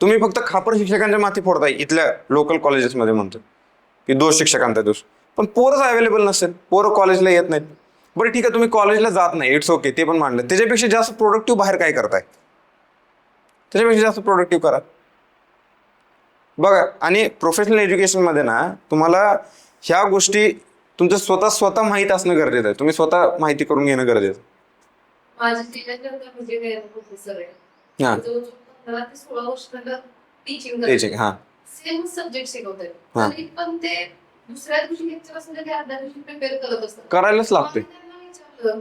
तुम्ही फक्त खापर शिक्षकांच्या माथी फोडताय इथल्या लोकल कॉलेजेसमध्ये, म्हणतो की दोष शिक्षकांचा दोष, पण पोरच अवेलेबल नसेल, पोरं कॉलेजला येत नाहीत. बरं ठीक आहे, तुम्ही कॉलेजला जात नाही, इट्स ओके, ते पण मांडलं, त्याच्यापेक्षा जास्त प्रोडक्टिव्ह बाहेर काय करताय, त्याच्यापेक्षा जास्त प्रोडक्टिव्ह करा बघा. आणि प्रोफेशनल एज्युकेशनमध्ये ना तुम्हाला ह्या गोष्टी तुमचं स्वतः माहीत असणं गरजेचं आहे, तुम्ही स्वतः माहिती करून घेणं गरजेचं आहे. माझ्या टीचर म्हणजे प्रोफेसर आहे, हां, जवळजवळ 15 ते 16 वर्ष टीचिंग टीचिंग, हां, सेम सब्जेक्ट शिकवतात, हां. तरी पण ते दुसऱ्या दिवशी लेक्चर असेल तर आदल्या दिवशी प्रिपेअर करत असतात. करायलाच लागते. त्यांना विचारलं,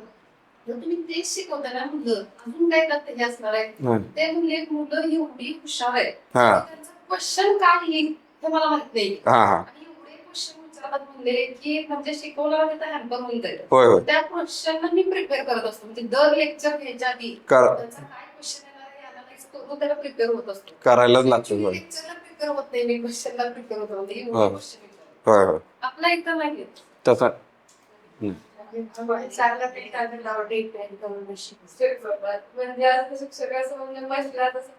जर तुम्ही तेच शिकवताय ना, म्हणलं अजून काय त्यात हे असणार आहे, ते म्हणले मुलं एवढी हुशार आहे, त्यांचं क्वेश्चन काय येईल हे मला माहित नाही, आणि एवढे क्वेश्चन विचारतात म्हणले की म्हणजे शिकवलं तिथं हॅम्पर होऊन जाईल. त्या क्वेश्चनला मी प्रिपेअर करत असतो, म्हणजे दर लेक्चर घ्यायच्या आधी त्यांचा काय क्वेश्चन येणार आहे अनालाइज करून त्याला प्रिपेअर होत असतो. करायलाच लागतं. लेक्चरला प्रिपेअर होत नाही, मी क्वेश्चनला प्रिपेअर होत होते, एवढे क्वेश्चन. होय होय आपला एकदम नाही तसं म्हणजे आता शिक्षकाचं म्हणजे महिला तसं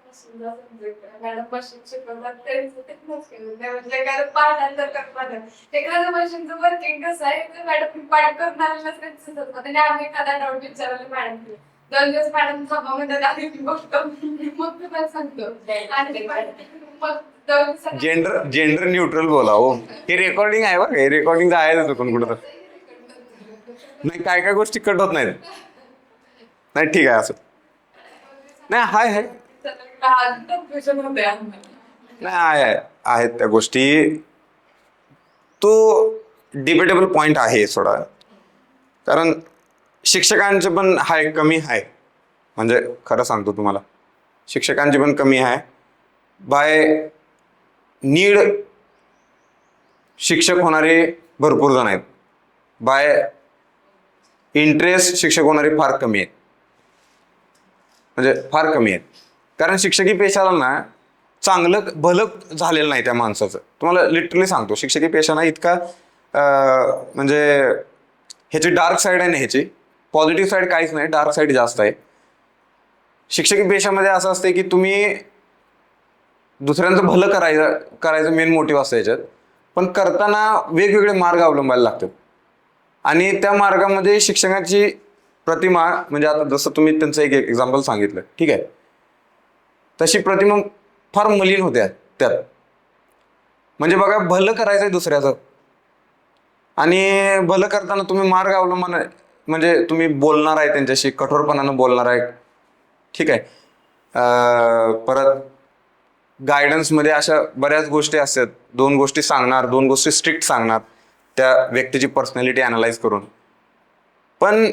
मॅडम मशीन शिकवतात म्हणजे काय पाठांतर करतात एखाद्या मशीनचं वर्किंग कसं आहे ते मॅडम पाठ करणार नसेल आम्ही एखादा डाऊट विचारले मॅडम 2 दिवस मॅडम थांबा म्हणजे आधी मी बघतो मग तुम्हाला सांगतो आणि मग 2 दिवसांनी जेंडर न्यूट्रल बोला हो. हे रेकॉर्डिंग आहे बघ, हे रेकॉर्डिंग आहे चुकून कुठं तर. नाही काय काय गोष्टी कट होत नाहीत. नाही ठीक आहे असं. नाही हाय हाय नाही आहे आहेत त्या गोष्टी. तो डिबेटेबल पॉइंट आहे सोडा. कारण शिक्षकांचे पण हाय कमी आहे. म्हणजे खरं सांगतो तुम्हाला शिक्षकांची पण कमी आहे. बाय नीड शिक्षक होणारे भरपूर जण आहेत. बाय इंटरेस्ट शिक्षक होणारे फार कमी आहेत. म्हणजे फार कमी आहेत. कारण शिक्षकी पेशाला ना चांगलं भलं झालेलं नाही त्या माणसाचं. तुम्हाला लिटरली सांगतो शिक्षकी पेशा ना इतका म्हणजे ह्याची डार्क साईड आहे ना, ह्याची पॉझिटिव्ह साईड काहीच नाही, डार्क साईड जास्त आहे. शिक्षकी पेशामध्ये असं असते की तुम्ही दुसऱ्यांचं भलं करायचं मेन मोटिव्ह असतं याच्यात. पण करताना वेगवेगळे मार्ग अवलंबायला लागतात. आणि त्या मार्गामध्ये शिक्षकाची प्रतिमा म्हणजे आता जसं तुम्ही त्यांचं एक एक्झाम्पल सांगितलं ठीक आहे, तशी प्रतिमा फार मलिन होत्या त्यात. म्हणजे बघा भलं करायचंय दुसऱ्याचं आणि भलं करताना तुम्ही मार्ग अवलंबन म्हणजे तुम्ही बोलणार आहे त्यांच्याशी कठोरपणानं बोलणार आहे ठीक आहे. परत गायडन्समध्ये अशा बऱ्याच गोष्टी असतात. 2 गोष्टी सांगणार, 2 गोष्टी स्ट्रिक्ट सांगणार त्या व्यक्तीची पर्सनॅलिटी अनालाइज करून. पण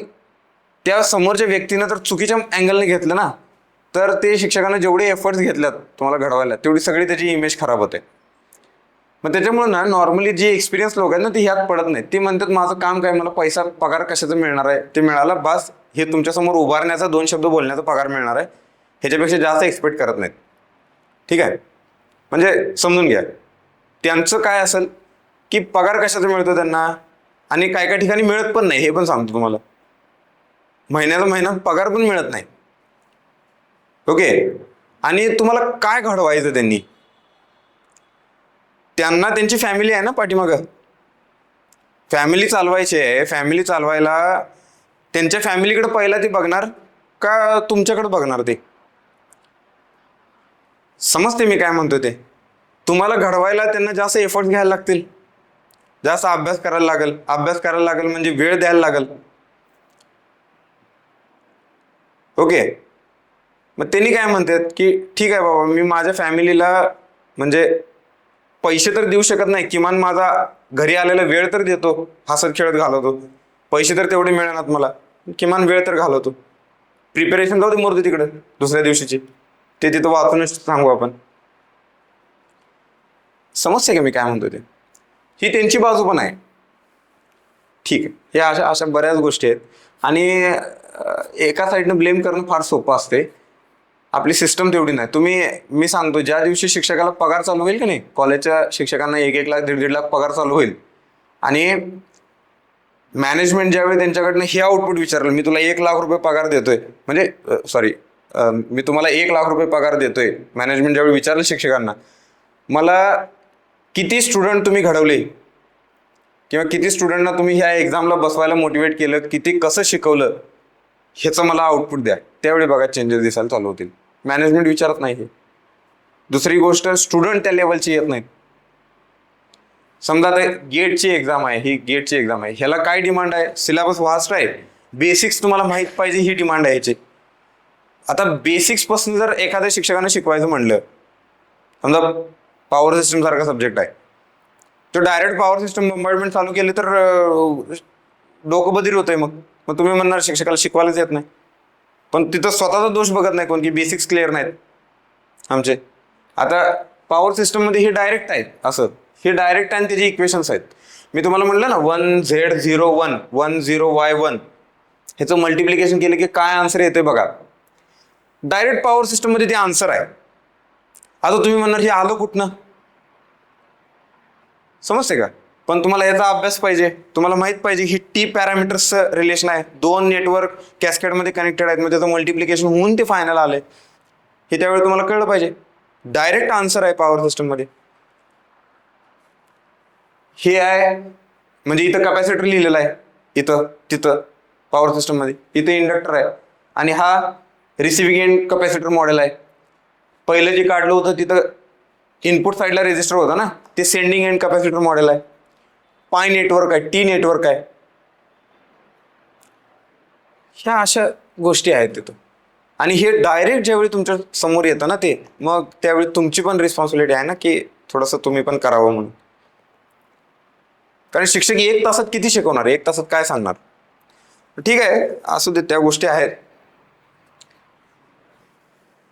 त्या समोरच्या व्यक्तीनं तर चुकीच्या अँगलने घेतलं ना तर ते शिक्षकांना जेवढे एफर्ट्स घेतल्यात तुम्हाला घडवायला तेवढी सगळी त्याची इमेज खराब होते. मग त्याच्यामुळे ना नॉर्मली जी एक्सपिरियन्स लोक आहेत ना ते ह्यात पडत नाहीत. ते म्हणतात माझं काम काय, मला पैसा पगार कशाचा मिळणार आहे, ते मिळाला बस, हे तुमच्यासमोर उभारण्याचा 2 शब्द बोलण्याचा पगार मिळणार आहे, ह्याच्यापेक्षा जास्त एक्सपेक्ट करत नाहीत. ठीक आहे. म्हणजे समजून घ्या त्यांचं काय असेल की पगार कशाचा मिळतो त्यांना आणि काय काय ठिकाणी मिळत पण नाही. हे पण सांगतो तुम्हाला, महिन्याचा महिना पगार पण मिळत नाही. ओके. आणि तुम्हाला काय घडवायचं त्यांना त्यांची फॅमिली आहे ना पाठीमागं, फॅमिली चालवायची आहे. फॅमिली चालवायला त्यांच्या फॅमिलीकडे पहिला ते बघणार का तुमच्याकडे बघणार ते. समजते मी काय म्हणतो ते. तुम्हाला घडवायला त्यांना जास्त एफर्ट घ्यायला लागतील, जास्त अभ्यास करायला लागेल. अभ्यास करायला लागेल म्हणजे वेळ द्यायला लागेल. ओके. मग त्यांनी काय म्हणतात की ठीक आहे बाबा मी माझ्या फॅमिलीला म्हणजे पैसे तर देऊ शकत नाही, किमान माझा घरी आलेला वेळ तर देतो, हसत खेळत घालवतो. पैसे तर तेवढे मिळणार मला, किमान वेळ तर घालवतो. प्रिपरेशन जाऊ दे मोरते तिकडे दुसऱ्या दिवशीची, ते तिथं वाचूनच सांगू आपण. समजते का मी काय म्हणतो ते. ही त्यांची बाजू पण आहे. ठीक आहे. हे अशा बऱ्याच गोष्टी आहेत. आणि एका साईडनं ब्लेम करणं फार सोपं असते. आपली सिस्टम तेवढी नाही. मी सांगतो ज्या दिवशी शिक्षकाला पगार चालू होईल की नाही, कॉलेजच्या शिक्षकांना 1-1 लाख 1.5 लाख पगार चालू होईल आणि मॅनेजमेंट ज्यावेळी त्यांच्याकडनं हे आउटपुट विचारलं, मी तुला 1 लाख रुपये पगार देतोय, म्हणजे सॉरी मी तुम्हाला 1 लाख रुपये पगार देतोय, मॅनेजमेंट ज्यावेळी विचारलं शिक्षकांना मला किती स्टुडंट तुम्ही घडवले किंवा किती स्टुडंटना तुम्ही ह्या एक्झामला बसवायला मोटिवेट केलं, किती कसं शिकवलं, ह्याचं मला आउटपुट द्या. त्यावेळी बघा चेंजेस दिसायला चालू होतील. मॅनेजमेंट विचारत नाही हे. दुसरी गोष्ट स्टुडंट त्या लेवलची येत नाहीत. समजा आता गेटची एक्झाम आहे, ही गेटची एक्झाम आहे, ह्याला काय डिमांड आहे, सिलेबस वास्ट आहे, बेसिक्स तुम्हाला माहीत पाहिजे ही डिमांड आहे याची. आता बेसिक्सपासून जर एखाद्या शिक्षकाने शिकवायचं म्हणलं, समजा पॉवर सिस्टम सारखा सब्जेक्ट आहे, तो डायरेक्ट पॉवर सिस्टम बंबार्टमेंट चालू केले तर डोकं बधीर होतंय. मग तुम्ही म्हणणार शिक्षकाला शिकवायलाच येत नाही. पण तिथं स्वतःचा दोष बघत नाही कोण की बेसिक्स क्लिअर नाहीत आमचे. आता पॉवर सिस्टममध्ये हे डायरेक्ट आहेत, असं हे डायरेक्ट आणि त्याचे इक्वेशन्स आहेत. मी तुम्हाला म्हटलं ना 1z01 10y1 ह्याचं मल्टिप्लिकेशन केलं की काय आन्सर येते बघा. डायरेक्ट पॉवर सिस्टममध्ये ते आन्सर आहे. आता तुम्ही म्हणणार हे आलं कुठनं, समजते का. पण तुम्हाला याचा अभ्यास पाहिजे, तुम्हाला माहित पाहिजे ही टी पॅरामीटर्सचं रिलेशन आहे, 2 नेटवर्क कॅस्केडमध्ये कनेक्टेड आहेत, म्हणजे त्याचं मल्टिप्लिकेशन होऊन ते फायनल आलंय, हे त्यावेळी तुम्हाला कळलं पाहिजे. डायरेक्ट आन्सर आहे पॉवर सिस्टममध्ये. हे आहे म्हणजे इथं कॅपॅसिटर लिहिलेला आहे, इथं तिथं पॉवर सिस्टममध्ये, इथे इंडक्टर आहे, आणि हा रिसिव्हिंग एंड कॅपॅसिटर मॉडेल आहे. पहिलं जे काढलं होतं तिथं इनपुट साईडला रेजिस्टर होता ना, ते सेंडिंग एंड कॅपॅसिटर मॉडेल आहे. पाय नेटवर्क आहे, टी नेटवर्क आहे. ह्या अशा गोष्टी आहेत तिथं. आणि हे डायरेक्ट ज्यावेळी तुमच्या समोर येतं ना ते, मग त्यावेळी तुमची पण रिस्पॉन्सिबिलिटी आहे ना की थोडंसं तुम्ही पण करावं म्हणून. कारण शिक्षक 1 तासात किती शिकवणार, 1 तासात काय सांगणार. ठीक आहे, असू दे, त्या गोष्टी आहेत.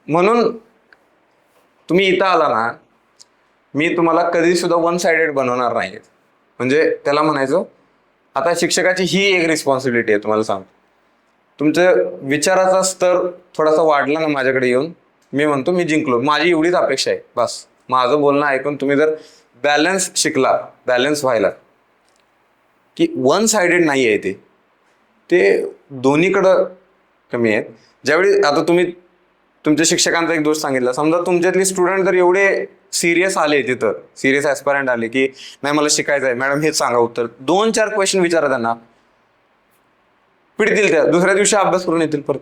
म्हणून तुम्ही इथं आला ना, मी तुम्हाला कधी सुद्धा 1 साइडेड बनवणार नाही. म्हणजे त्याला म्हणायचं, आता शिक्षकाची ही एक रिस्पॉन्सिबिलिटी आहे, तुम्हाला सांगतो. तुमचं विचाराचा स्तर थोडासा वाढला ना माझ्याकडे येऊन, मी म्हणतो मी जिंकलो, माझी एवढीच अपेक्षा आहे बस. माझं बोलणं ऐकून तुम्ही जर बॅलन्स शिकला, बॅलन्स व्हायला, की 1 साइडेड नाही आहे ते दोन्हीकडं कमी आहेत. ज्यावेळी आता तुम्ही तुमच्या शिक्षकांचा एक दोष सांगितला, समजा तुमच्यातले स्टुडंट जर एवढे सिरियस आले, तिथं सिरियस ॲस्पायरंट आले की नाही मला शिकायचं आहे मॅडम, हेच सांगा उत्तर, 2-4 क्वेश्चन विचारा त्यांना, पिडतील त्या, दुसऱ्या दिवशी अभ्यास करून येतील परत.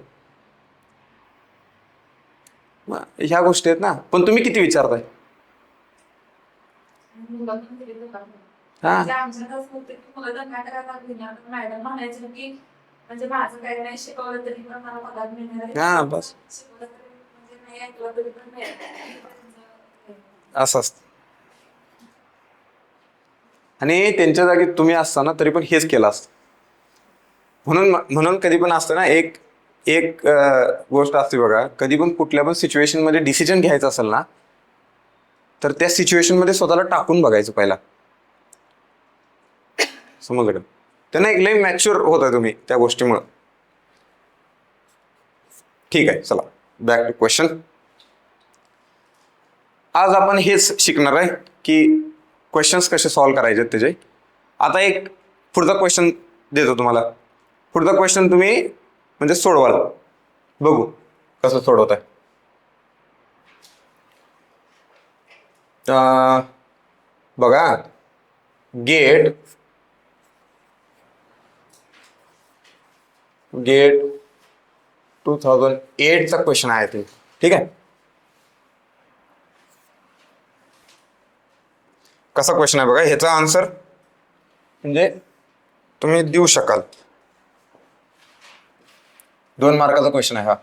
ह्या गोष्टी आहेत ना. पण तुम्ही किती विचारताय? हा बस असं असतं. आणि त्यांच्या जागी तुम्ही असताना तरी पण हेच केलं असतं. म्हणून कधी पण असतं ना, एक गोष्ट असते बघा, कधी पण कुठल्या पण सिच्युएशनमध्ये डिसिजन घ्यायचा असेल ना, तर त्या सिच्युएशनमध्ये स्वतःला टाकून बघायचं पहिला. समजलं का? त्यांना एक लई मॅच्युअर होता तुम्ही त्या गोष्टीमुळे. ठीक आहे, चला बॅक टू क्वेश्चन. आज आपण हेच शिकणार आहे की क्वेश्चन्स कसे सॉल्व्ह करायचे त्याचे. आता एक पुढचा क्वेश्चन देतो तुम्हाला. पुढचा क्वेश्चन तुम्ही म्हणजे सोडवाल, बघू कसं सोडवत आहे. बघा, गेट 2008 चा क्वेश्चन आहे ते. ठीक आहे, कसा क्वेश्चन आहे बघा. ह्याचा आन्सर म्हणजे तुम्ही देऊ शकाल. 2 मार्काचा क्वेश्चन आहे हा.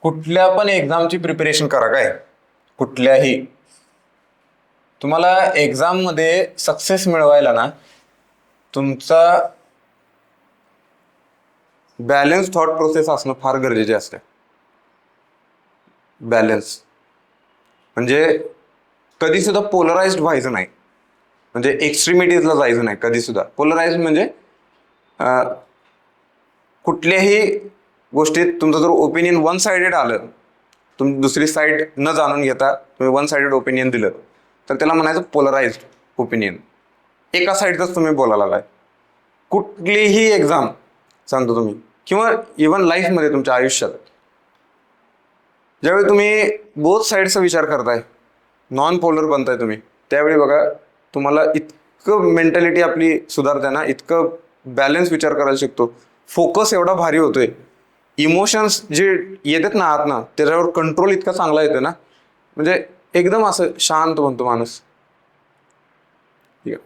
कुठल्या पण एक्झामची प्रिपरेशन करा, काय कुठल्याही, तुम्हाला एक्झाममध्ये सक्सेस मिळवायला ना तुमचा बॅलन्स थॉट प्रोसेस असणं फार गरजेचे असते. बॅलन्स म्हणजे कधी सुद्धा पोलराइज्ड व्हायचं नाही, म्हणजे एक्स्ट्रीमिटीजला जायचं नाही कधी सुद्धा. पोलराइज्ड म्हणजे कुठल्याही गोष्टीत तुमचं जर ओपिनियन 1 साइडेड आलं, तुम्ही दुसरी साईड न जाणून घेता तुम्ही 1 साइडेड ओपिनियन दिलं, तर त्याला म्हणायचं पोलराइज्ड ओपिनियन. एका साईडचाच तुम्ही बोलायला लागलाय. कुठलीही एक्झाम सांगतो तुम्ही, किंवा इव्हन लाईफमध्ये तुमच्या आयुष्यात, ज्यावेळी तुम्ही बोथ साईडचा विचार करताय, नॉन पोलर बनताय तुम्ही, त्यावेळी बघा तुम्हाला इतकं मेंटॅलिटी आपली सुधारते ना, इतकं बॅलन्स विचार करायला शिकतो. फोकस एवढा भारी होतोय, इमोशन्स जे येतात ना आत ना, त्याच्यावर कंट्रोल इतका चांगला येतो ना, म्हणजे एकदम असं शांत बनतो माणूस.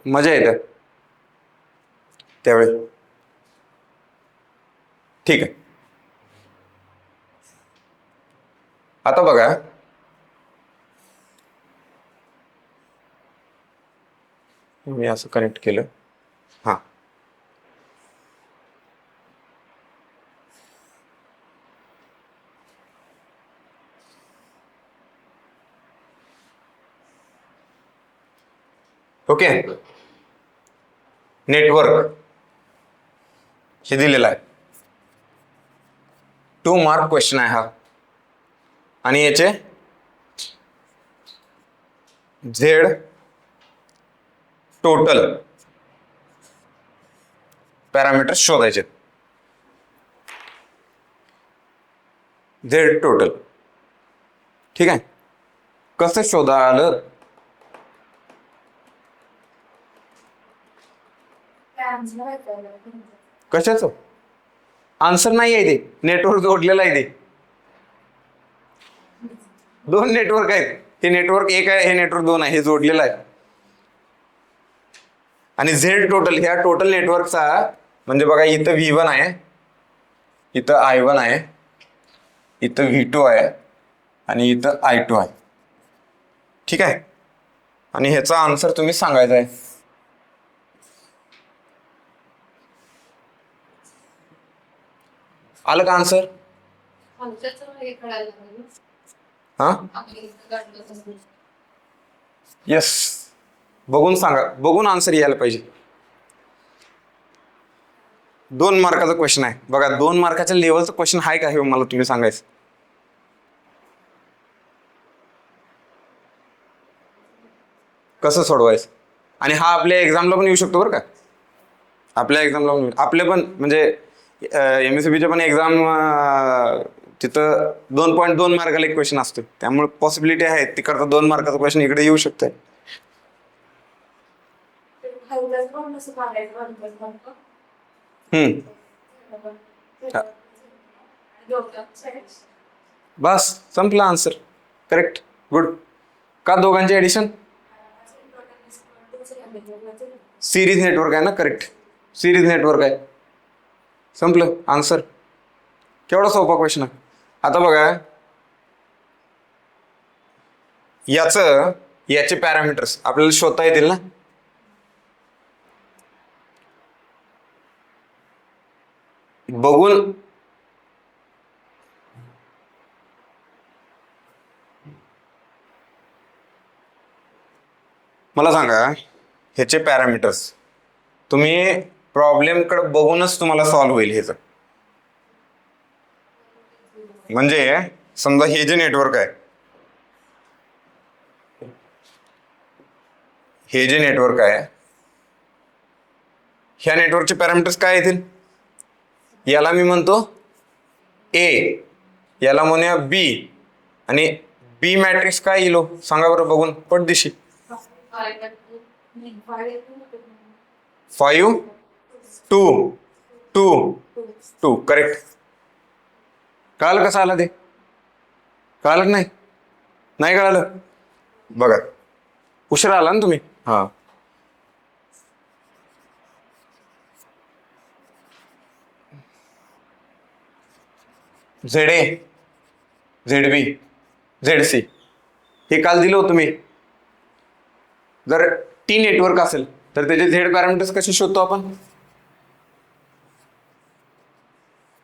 मजा येते त्यावेळी. ठीक आहे, आता बघा मी असं कनेक्ट केलं. हा, ओके. नेटवर्क हे दिलेलं आहे, 2 मार्क क्वेश्चन आहे हा. आणि याचे झेड टोटल पॅरामीटर्स शोधायचे. झेड टोटल, ठीक आहे. कसं शोधायला? कशाचं आन्सर नाही आहे ते, नेटवर्क जोडलेलं आहे ते. 2 नेटवर्क आहेत, हे नेटवर्क 1 आहे, हे नेटवर्क 2 आहे, हे जोडलेलं आहे. आणि झेड टोटल ह्या टोटल नेटवर्कचा म्हणजे बघा, इथं V1 आहे, इथं I1 आहे, इथं V2 आहे आणि इथं I2 आहे. ठीक आहे. आणि ह्याचा आन्सर तुम्ही सांगायचा आहे. आलं का आन्सर? हा, येस. बघून सांगा, बघून आन्सर यायला पाहिजे. 2 मार्काचा क्वेश्चन आहे बघा, 2 मार्काच्या लेवलचा क्वेश्चन आहे का हे मला तुम्ही सांगायचं. कसं सोडवायचं? आणि हा आपल्या एक्झामला पण येऊ शकतो बरं का. आपल्या एक्झामला पण, आपले पण म्हणजे MSCBच्या पण एक्झाम तिथं 2.2 मार्काला एक क्वेश्चन असतो, त्यामुळे पॉसिबिलिटी आहे तिकडचा 2 मार्काचा क्वेश्चन इकडे येऊ शकतोय. बस संपला आन्सर. Correct, good. का दोघांचे ऍडिशन? सिरीज नेटवर्क आहे ना, करेक्ट, सिरीज नेटवर्क आहे. संपलं आन्सर. केवढा सोपा क्वेश्चन आहे. आता बघा, याचे पॅरामीटर्स आपल्याला शोधता येतील ना. बघून मला सांगा, ह्याचे पॅरामीटर्स तुम्ही प्रॉब्लेमकडे बघूनच तुम्हाला सॉल्व्ह होईल ह्याचं. म्हणजे समजा हे जे नेटवर्क आहे, हे जे नेटवर्क आहे, ह्या नेटवर्कचे पॅरामीटर्स काय येतील? याला मी म्हणतो A, याला म्हणूया B, आणि B मॅट्रिक्स काय येईल सांगा बरं बघून पटदिशी. 5 2 2 2, करेक्ट. कळालं कसं आलं ते? कळालं नाही? नाही कळालं? बघा, उशिरा आला ना तुम्ही. हा, ZA ZB ZC हे काल दिलं होतं मी. जर T नेटवर्क असेल तर त्याचे झेड पॅरामीटर्स कसे शोधतो आपण?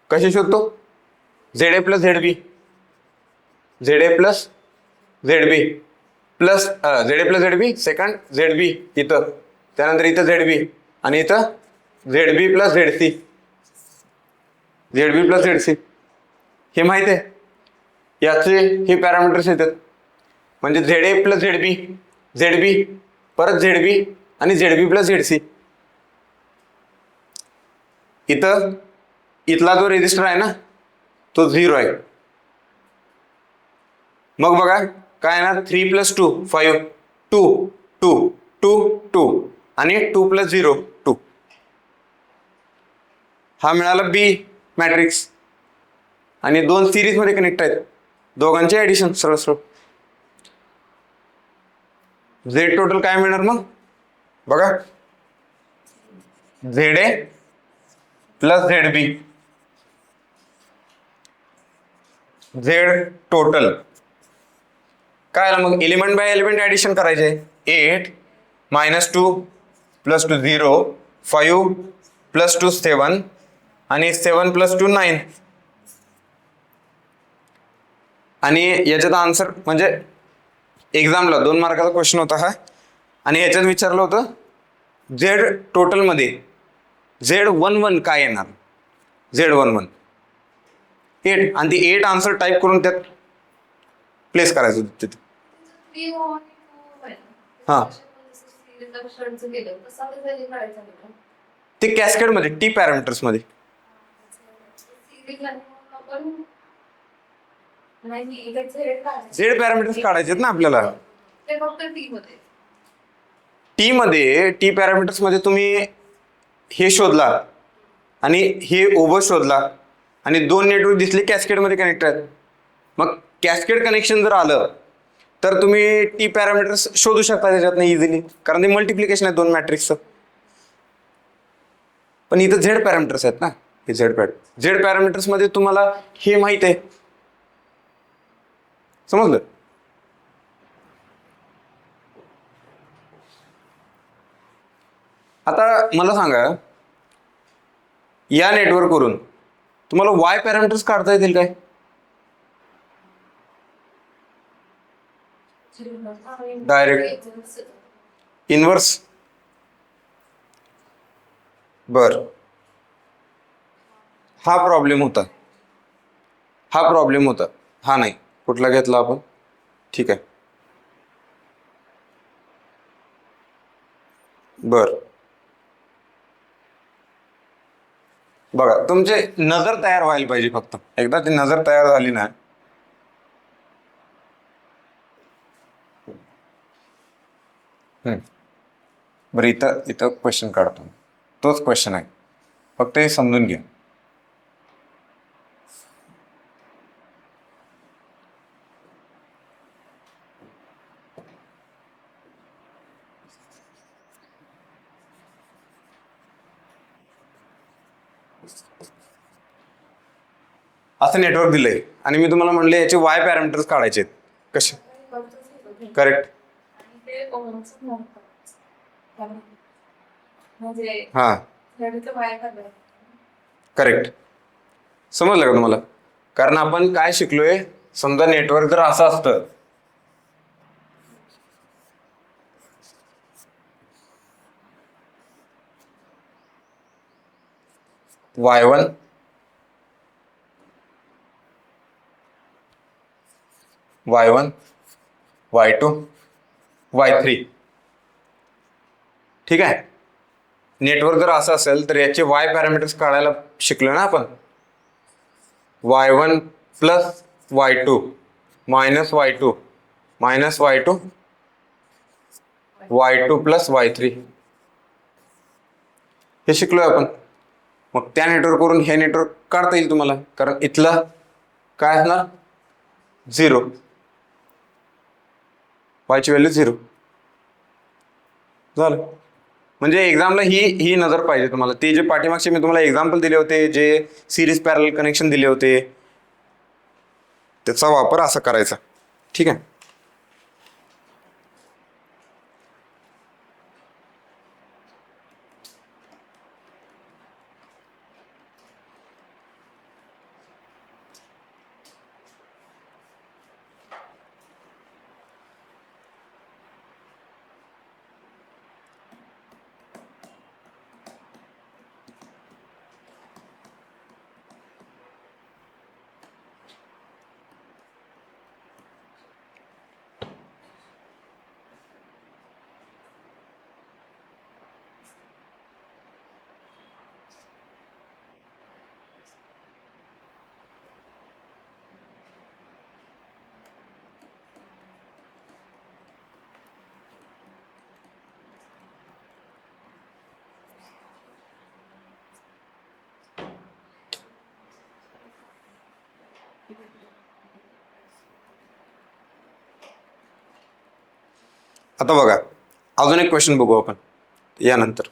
कसे शोधतो? ZA plus ZB, ZA plus ZB plus ZA plus ZB second ZB इथं, त्यानंतर इथं ZB आणि इथं ZB plus ZC, ZB plus ZC हे माहित आहे. याचे हे पॅरामीटर्स येतात. म्हणजे ZA प्लस ZB, ZB परत ZB आणि ZB प्लस ZC. इथं इथला जो रेजिस्टर आहे ना तो 0 आहे. मग बघा काय येणार, 3 प्लस 2 5, 2 2 2 2 आणि 2 प्लस 0 2. हा मिळाला बी मॅट्रिक्स आणि दोन सिरीज मध्ये कनेक्ट आहेत, दोघांचे ऍडिशन सरळ सरळ. झेड टोटल काय मिळणार मग बघा, Z A plus Z B, Z total काय आलं मग, एलिमेंट बाय एलिमेंट ऍडिशन करायचे. 8 -2 +2 0, 5 +2 7 आणि 7 + 2 9. आणि याच्यात आन्सर म्हणजे एक्झामला 2 मार्काचा क्वेश्चन होता हा, आणि याच्यात विचारलं होतं झेड टोटल मध्ये Z11 काय येणार, Z11 8, आणि ती 8 आन्सर टाईप करून त्यात प्लेस करायचं होतं तिथे. हा ते कॅस्केड मध्ये टी पॅरामीटर्स मध्ये. झेड पॅरामीटर्स काढायचे ना आपल्याला. टी मध्ये टी पॅरामीटर्स मध्ये तुम्ही हे शोधला आणि हे ओव्हर शोधला आणि 2 नेटवर्क दिसले कॅस्केड मध्ये कनेक्ट आहेत. मग कॅस्केड कनेक्शन जर आलं तर तुम्ही टी पॅरामीटर्स शोधू शकता त्याच्यातनं इझिली, कारण ते मल्टिप्लिकेशन आहे 2 मॅट्रिक्सचं. पण इथं झेड पॅरामीटर्स आहेत ना, हे झेड पॅरामीटर्स मध्ये तुम्हाला हे माहित आहे, समजलं. आता मला सांगा, या नेटवर्कवरून तुम्हाला वाय पॅरामीटर्स काढता येतील काय? Direct inverse. बर, हा प्रॉब्लेम होता, हा नाही, कुठला घेतला आपण, ठीक आहे. बर, बघा तुमचे नजर तयार व्हायला पाहिजे, फक्त एकदा ती नजर तयार झाली ना, बरं इथं क्वेश्चन काढतो, तोच क्वेश्चन आहे, फक्त हे समजून घ्या. असं नेटवर्क दिलंय आणि मी तुम्हाला म्हणले याचे वाय पॅरामीटर्स काढायचे आहेत. कसे? करेक्ट. हा करेक्ट, समजलं का तुम्हाला? कारण आपण काय शिकलोय, समजा नेटवर्क जर असं असतं, Y1 Y1 Y2 Y3, ठीक आहे. नेटवर्क जर असं असेल तर याचे वाय पॅरामीटर्स काढायला शिकलो ना आपण. Y1 + Y2 - Y2 - Y2 Y2 + Y3 हे शिकलोय आपण. मग त्या नेटवर्कवरून हे नेटवर्क काढता येईल तुम्हाला, कारण इथलं काय असणार, 0, वायची व्हॅल्यू 0 झालं. म्हणजे एक्झामला ही नजर पाहिजे तुम्हाला. ते जे पाठीमागचे मी तुम्हाला एक्झाम्पल दिले होते, जे सिरीज पॅरल कनेक्शन दिले होते, त्याचा वापर असा करायचा, ठीक आहे. आता बघा अजून एक क्वेश्चन बघू आपण यानंतर.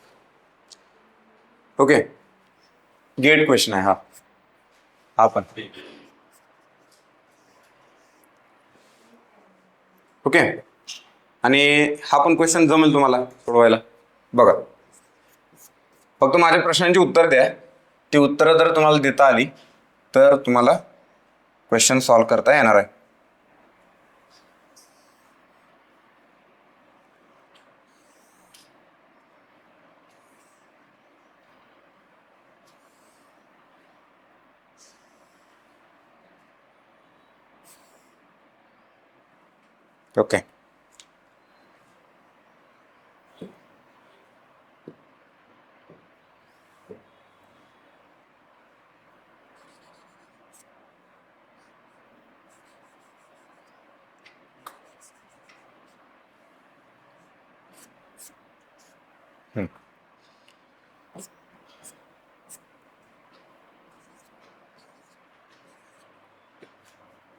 ओके, गेट क्वेश्चन आहे हा पण. ओके, आणि हा पण क्वेश्चन जमेल तुम्हाला सोडवायला. बघा फक्त माझ्या प्रश्नांची उत्तर द्या. ती उत्तरं जर तुम्हाला देता आली तर तुम्हाला क्वेश्चन सॉल्व्ह करता येणार आहे. Okay,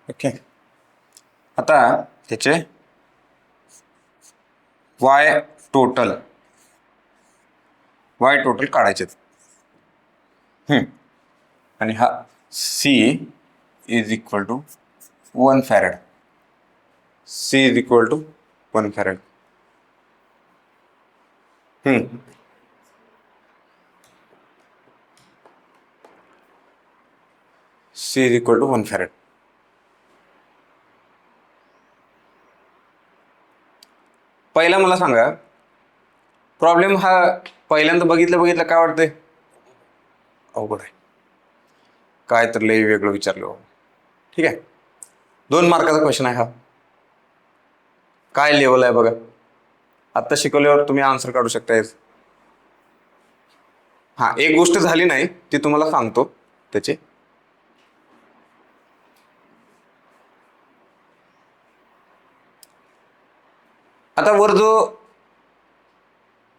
okay. आता त्याचे वाय टोटल काढायचे. आणि हा C is equal to 1 farad. C is equal to 1 farad. C is equal to 1 farad. पहिला मला सांगा, प्रॉब्लेम हा पहिल्यांदा बघितलं काय वाटतंय? अवघड आहे, काय तर लय वेगळं विचारलं. ठीक आहे, 2 मार्काचा क्वेश्चन आहे हा. काय लेवल आहे बघा. आता शिकवल्यावर तुम्ही आन्सर काढू शकताय. हा, एक गोष्ट झाली नाही ती तुम्हाला सांगतो त्याचे. आता वर जो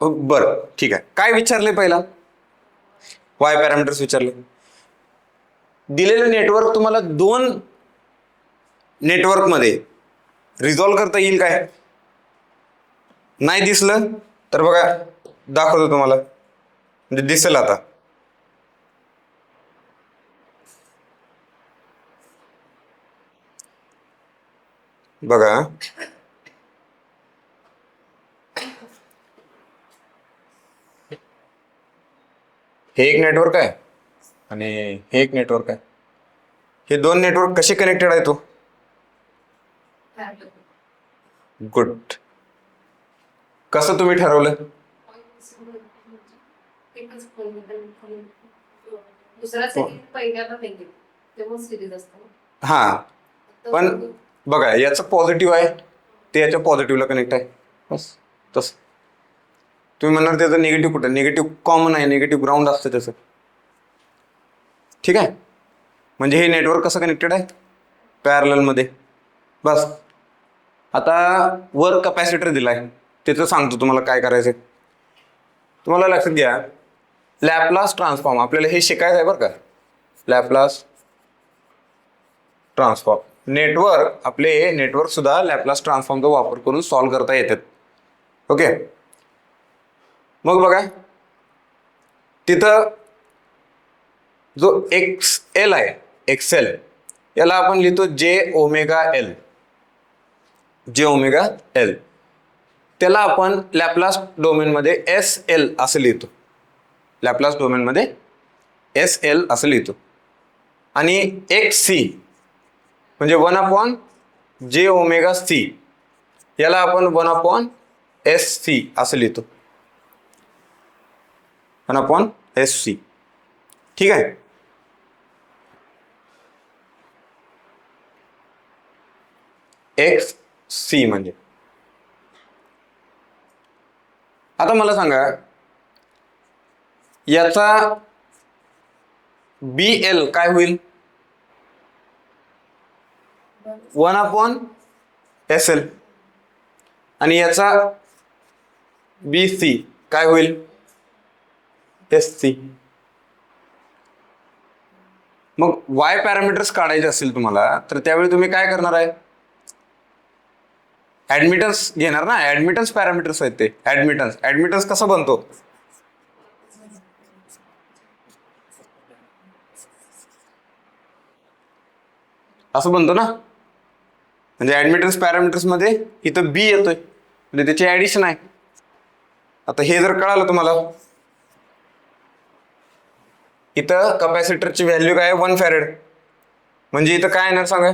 बरं ठीक आहे, काय विचारले पहिला? वाय पॅरामीटर्स विचारले. दिलेलं नेटवर्क तुम्हाला 2 नेटवर्क मध्ये रिझॉल्व्ह करता येईल काय? नाही दिसलं तर बघा दाखवतो तुम्हाला, म्हणजे दिसेल आता. बघा हे एक नेटवर्क आहे आणि हे एक नेटवर्क आहे. हे 2 नेटवर्क कसे कनेक्टेड आहे? तो गुड. कसं तुम्ही ठरवलं? हा, पण बघा याचं पॉझिटिव्ह आहे ते याच्या पॉझिटिव्हला कनेक्ट आहे, बस तसं. तुम्ही म्हणणार त्याचं निगेटिव्ह कुठं? निगेटिव्ह कॉमन आहे, निगेटिव्ह ग्राउंड असतं त्याचं. ठीक आहे, म्हणजे हे नेटवर्क कसं कनेक्टेड आहे? पॅरलल मध्ये, बस. आता वर कॅपॅसिटर दिलाय, त्याचं सांगतो तुम्हाला काय करायचं. तुम्हाला लक्षात घ्या, लॅपलास ट्रान्सफॉर्म आपल्याला हे शिकायचं आहे बरं का. लॅपलास ट्रान्सफॉर्म आपले नेटवर्क सुद्धा लॅपलास ट्रान्सफॉर्मचा वापर करून सॉल्व्ह करता येतात. ओके, मग बघा तिथं जो XL आहे, XL याला आपण लिहितो J⍵L. त्याला आपण लॅपलास डोमेन मध्ये SL असं लिहितो. लॅपलास डोमेन मध्ये SL असं लिहितो. आणि XC म्हणजे 1/J⍵C याला आपण 1/SC असं लिहितो. 1/SC. ठीक आहे, XC म्हणजे. आता मला सांगा याचा BL काय होईल? 1/SL. आणि याचा BC काय होईल? SC. मग वाय पॅरामीटर्स काढायचे असेल तुम्हाला तर त्यावेळी तुम्ही काय करणार आहे? ऍडमिटन्स घेणार ना, ऍडमिटन्स पॅरामीटर्स आहेत ते. ऍडमिटन्स कसा बनतो? असं बनतो ना, म्हणजे ऍडमिटन्स पॅरामीटर्स मध्ये इथं बी येतोय म्हणजे त्याची ऍडिशन आहे. आता हे जर कळालं तुम्हाला, इथं कपॅसिटरची व्हॅल्यू काय आहे? 1 फॅरेड. म्हणजे इथं काय येणार सांगा?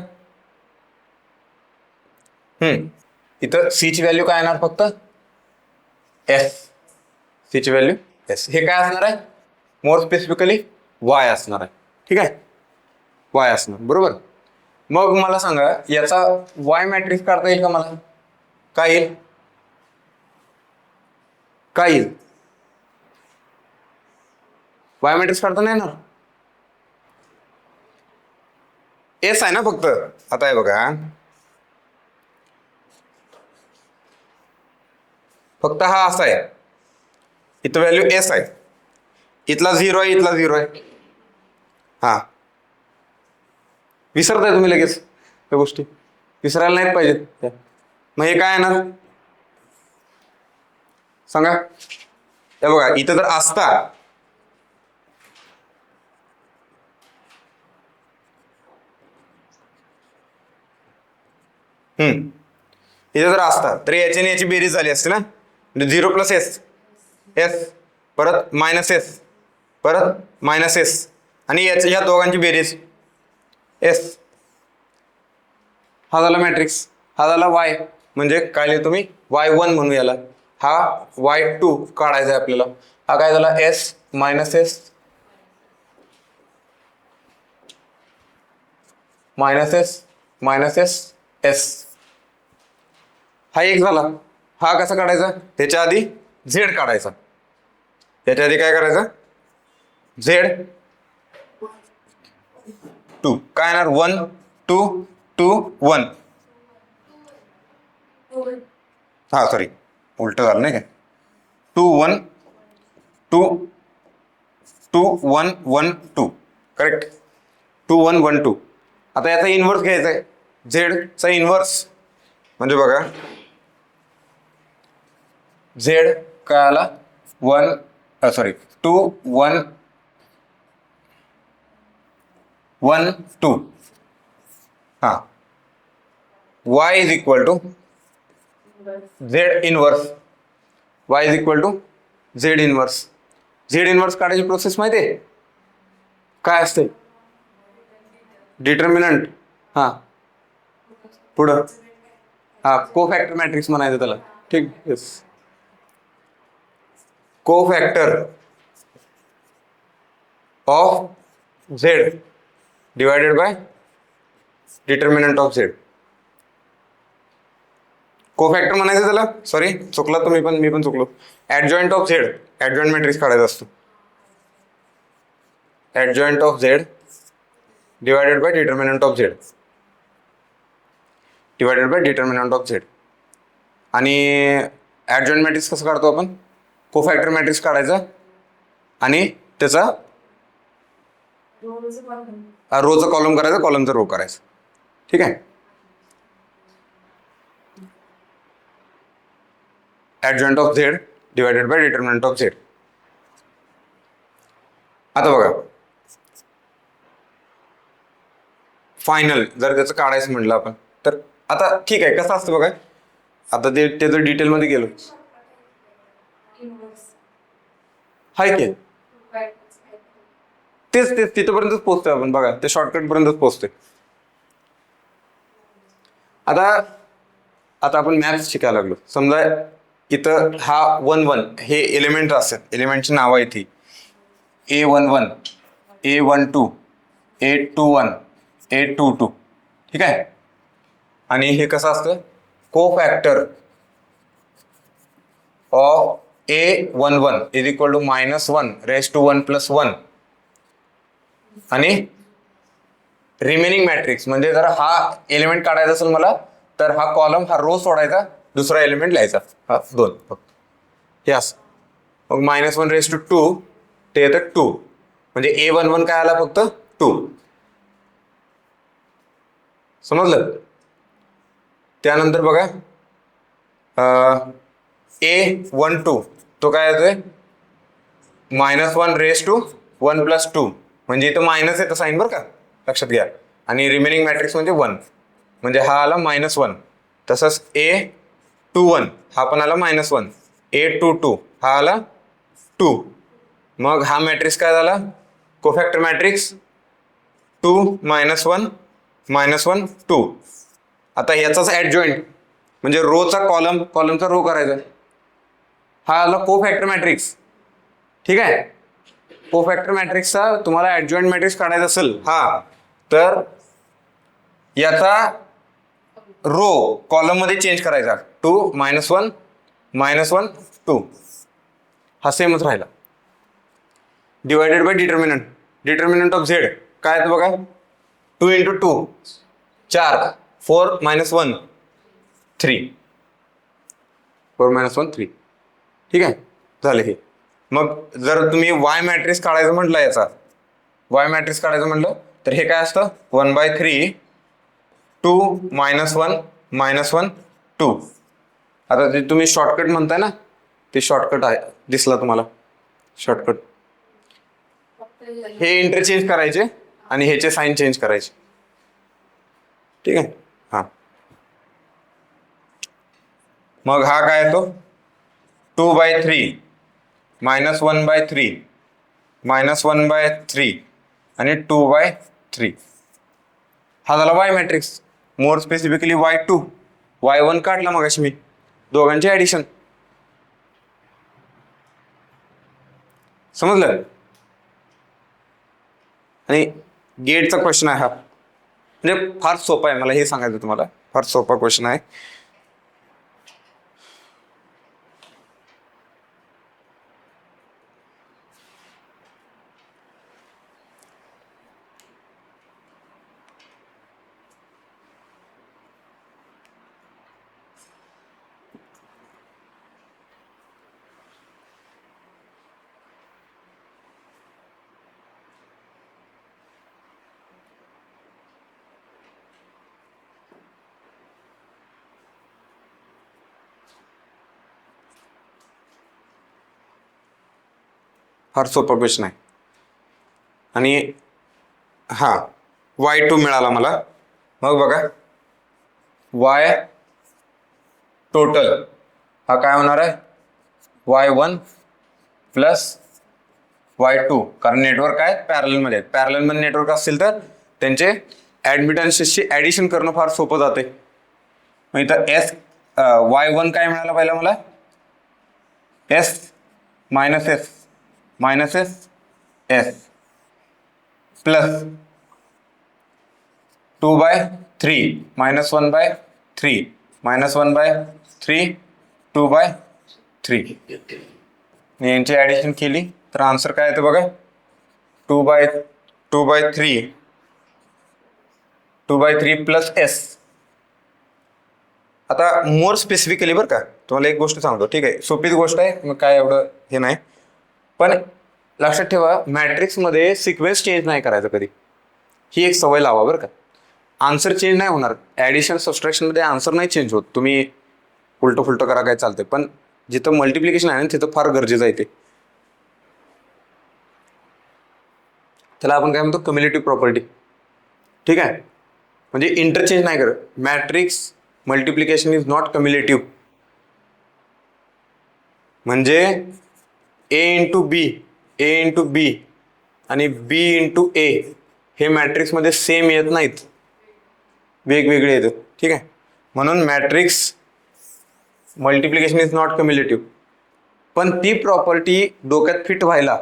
इथं सी ची व्हॅल्यू काय येणार? फक्त एस. सी ची व्हॅल्यू एस. हे काय असणार आहे? मोर स्पेसिफिकली वाय असणार आहे. ठीक आहे, वाय असणार, बरोबर. मग मला सांगा, याचा वाय मॅट्रिक्स काढता येईल का मला? काय येईल? काय येईल? वाय मॅट्रिक्स काढता नाही येणार. एस आहे ना फक्त. आता हे बघा, फक्त हा असा आहे, इथं व्हॅल्यू एस आहे, इथला 0 आहे, इथला 0 आहे. हा, विसरताय तुम्ही लगेच त्या गोष्टी, विसरायला नाहीत पाहिजेत. मग हे काय येणार सांगा? हे बघा, इथं जर असता, इथे जर असता तर याची आणि याची बेरीज झाली असते ना, म्हणजे 0 + एस, एस परत मायनस एस परत मायनस एस, आणि ह्या दोघांची बेरीज एस. हा झाला मॅट्रिक्स, हा झाला वाय. म्हणजे काय लिहितो तुम्ही? y1 म्हणू याला. हा y2 काढायचा आहे आपल्याला. हा काय झाला? S minus S minus S minus S S. हा एक झाला. हा कसा काढायचा? त्याच्या आधी झेड काढायचा. त्याच्या आधी काय करायचं? झेड 2 काय येणार? 1 2 2 1. हा सॉरी, उलट झालं नाही काय? 2 1 2 2 1 1 2. करेक्ट, 2 1 1 2. आता याचा इन्व्हर्स घ्यायचा आहे, झेडचा इन्व्हर्स. म्हणजे बघा, झेड काय आला? 2 1 1 2. हा, y is equal to Z inverse. y is equal to Z inverse. Z inverse काढायची प्रोसेस माहिती आहे काय असते? डिटर्मिनंट. हा, पुढं हा कोफॅक्टर मॅट्रिक्स म्हणायचं त्याला. ठीक, yes, cofactor of Z divided by determinant of Z. Cofactor म्हणायचं त्याला, सॉरी चुकला तुम्ही पण, मी पण चुकलो. Adjoint of Z, adjoint matrix काढायचा असतो. Adjoint of Z divided by determinant of Z, divided by determinant of Z. आणि ऍडजॉइंट मॅट्रिक्स कसं काढतो आपण? कोफॅक्टर मॅट्रिक्स काढायचा आणि त्याचा रोचा कॉलम करायचा, कॉलमचा रो करायचा. ठीक आहे, adjoint of Z divided by determinant of Z. आता बघा, फायनल जर त्याचं काढायचं म्हटलं आपण तर आता ठीक आहे, कसं असतं बघा, आता ते त्याचं डिटेलमध्ये गेलो. हाय की तेच तेच तिथपर्यंतच पोहोचतोय आपण बघा, ते शॉर्टकट पर्यंतच पोहोचतोय. आता आता आपण मॅथ्स शिकायला लागलो. समजा इथं हा 1 1 हे एलिमेंट असेल, एलिमेंटची नावं आहेत ही A11 A12 A21 A22. ठीक आहे, आणि हे कसं असतं? Cofactor of A11 is equal to -1 raise to 1 + 1. आणि रिमेनिंग मॅट्रिक्स म्हणजे जर हा एलिमेंट काढायचा असेल मला, तर हा कॉलम हा रो सोडायचा, दुसरा एलिमेंट लिहायचा, हा 2 फक्त. हे असं मग -1 रेज टू 2 ते येतं 2. म्हणजे A11 काय आला? फक्त 2. समजलं? त्यानंतर बघा, A12 तो काय येतोय -1 रेस टू 1 + 2 म्हणजे इथं मायनस येतं साईन बरं का, लक्षात घ्या. आणि रिमेनिंग मॅट्रिक्स म्हणजे 1 म्हणजे हा आला -1. तसंच A21 हा पण आला -1. A22 हा आला 2. मग हा मॅट्रिक्स काय झाला कोफॅक्टर मॅट्रिक्स 2 -1 -1 2. आता याचाच ऍडजॉइंट म्हणजे रोचा कॉलमचा रो करायचा. हा आला कोफॅक्टर मॅट्रिक्स. ठीक आहे, कोफॅक्टर मॅट्रिक्सचा तुम्हाला ऍडजॉइंट मॅट्रिक्स काढायचा असेल हा तर याचा रो कॉलम मध्ये चेंज करायचा 2 -1 -1 2 हा सेमच राहिला. Divided by determinant of Z काय आहे बघा 2 × 2 4 4 - 1 3 4 - 1 3. ठीक आहे, झाले हे. मग जर तुम्ही वाय मॅट्रिक्स काढायचं म्हटलं तर हे काय असतं 1/3 2 -1 -1 2. आता ते तुम्ही शॉर्टकट म्हणताय ना ते शॉर्टकट आहे, दिसला तुम्हाला शॉर्टकट. हे इंटरचेंज करायचे आणि ह्याचे साईन चेंज करायचे. ठीक आहे, हा. मग हा काय येतो 2/3 -1/3 -1/3 आणि 2/3. हा झाला Y matrix. More specifically Y2 Y1 काढला मग अशी मी दोघांचे ऍडिशन. समजलं. आणि गेटचा क्वेश्चन आहे हा, म्हणजे फार सोपा आहे, मला हे सांगायचं तुम्हाला, फार सोपा क्वेश्चन आहे. फार सोपा क्वेश्चन आहे. आणि हा Y2 मिळाला मला. मग बघा Y टोटल हा काय होणार आहे Y1 + Y2, कारण नेटवर्क आहे पॅरलल मध्ये. पॅरलल मध्ये नेटवर्क असतील तर त्यांचे ऍडमिटन्सेसची ऍडिशन करणं फार सोपं जाते. मग इथं Y1 काय मिळालं पहिला मला S - S प्लस 2/3 -1/3 -1/3 2/3. यांची ऍडिशन केली तर आन्सर काय येतं बघा 2/3 + S. आता मोर स्पेसिफिकली बरं का तुम्हाला एक गोष्ट सांगतो. ठीक आहे, सोपीच गोष्ट आहे, मग काय एवढं हे नाही. पण लक्षात ठेवा मॅट्रिक्स मध्ये सिक्वेन्स चेंज नाही करायचं कधी. ही एक सवय लावा बरं का. आन्सर चेंज नाही होणार, ऍडिशन सबट्रॅक्शन मध्ये आन्सर नाही चेंज होत. तुम्ही उलटं फुलटं करा काय चालतंय, पण जिथं मल्टिप्लिकेशन आहे ना तिथं फार गरजेचं आहे ते. त्याला आपण काय म्हणतो कम्युलेटिव्ह प्रॉपर्टी. ठीक आहे, म्हणजे इंटरचेंज नाही करत. Matrix multiplication is not cumulative. म्हणजे A × B आणि B × A हे मॅट्रिक्स मध्ये सेम येत नाहीत, वेगवेगळे येतात. ठीक आहे, म्हणून matrix multiplication is not cumulative. पण ती प्रॉपर्टी डोक्यात फिट व्हायला,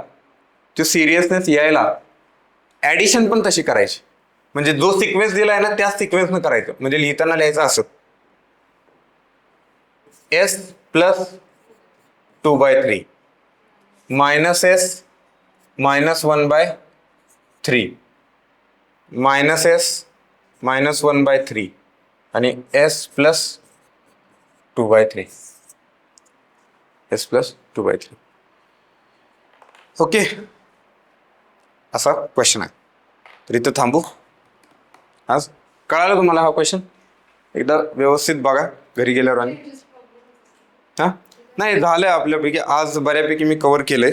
तो सिरियसनेस यायला ऍडिशन पण तशी करायची. म्हणजे जो सिक्वेन्स दिलाय ना त्याच सिक्वेन्सनं करायचं. म्हणजे लिहिताना लिहायचं असं S + 2/3 -S -1/3 -S -1/3 आणि S + 2/3 S + 2/3. ओके, असा क्वेश्चन आहे. तर इथं थांबू. आज कळालं तुम्हाला हा क्वेश्चन? एकदा व्यवस्थित बघा घरी गेल्यावर. आणि हा नाही झालंय आपल्यापैकी, आज बऱ्यापैकी मी कव्हर केलंय,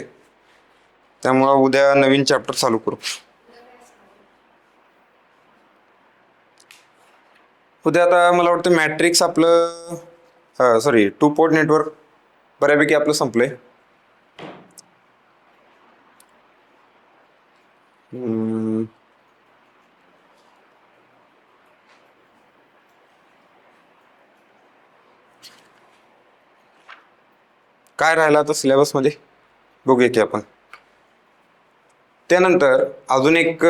त्यामुळं उद्या नवीन चॅप्टर चालू करू. उद्या आता मला वाटतं मॅट्रिक्स आपलं सॉरी 2 पोर्ट नेटवर्क बऱ्यापैकी आपलं संपलंय. काय राहिलं आता सिलेबसमध्ये बघूया की आपण. त्यानंतर अजून एक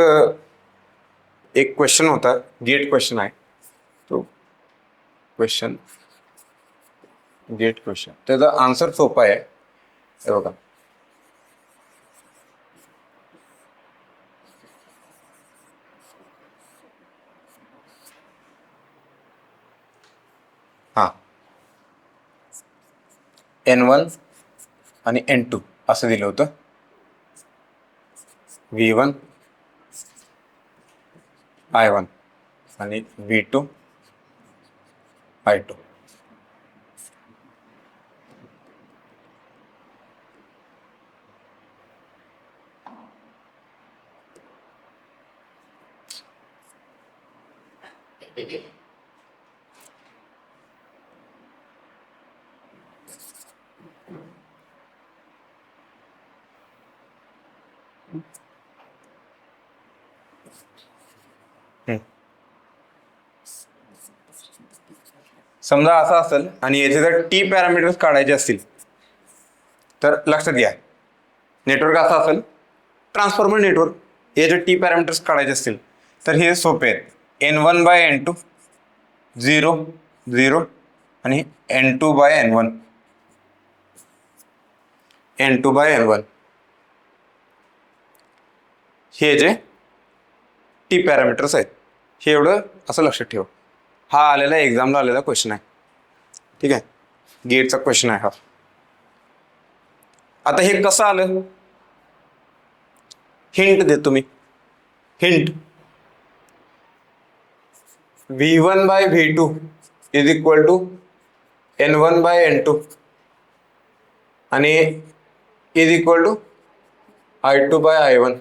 क्वेश्चन होता, गेट क्वेश्चन आहे तो क्वेश्चन, गेट क्वेश्चन. त्याचा आन्सर सोपा आहे, हे बघा. हा N1 आणि N2 असं दिलं होतं. V1 I1 आणि V2 I2. समजा असं असेल आणि याचे जर टी पॅरामीटर्स काढायचे असतील तर लक्षात घ्या, नेटवर्क असं असेल ट्रान्सफॉर्मर नेटवर्क, हे जर टी पॅरामीटर्स काढायचे असतील तर हे सोपे आहेत. N1/N2 0 0 आणि N2/N1 N2/N1 हे जे टी पॅरामीटर्स आहेत, हे एवढं असं लक्षात ठेवा. हा आलेला एक्झामला आलेला क्वेश्चन आहे, ठीक आहे, गेटचा क्वेश्चन आहे हा. आता हे कसं आलं, हिंट देतो मी, hint. V1/V2 is equal to N1/N2 आणि इज इक्वल टू I2/I1.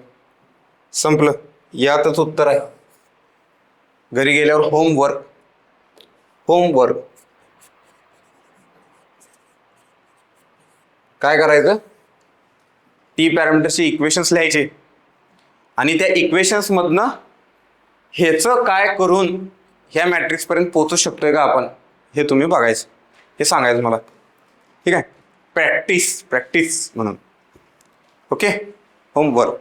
संपलं, यातच उत्तर आहे. घरी गेल्यावर होमवर्क काय करायचं, टी पॅरामीटरचे इक्वेशन्स लिहायचे आणि त्या इक्वेशन्स मधनं ह्याचं काय करून ह्या मॅट्रिक्स पर्यंत पोहोचू शकतोय का आपण, हे तुम्ही बघायचं, हे सांगायचं मला, ठीक आहे. प्रॅक्टिस म्हणून. Okay, homework.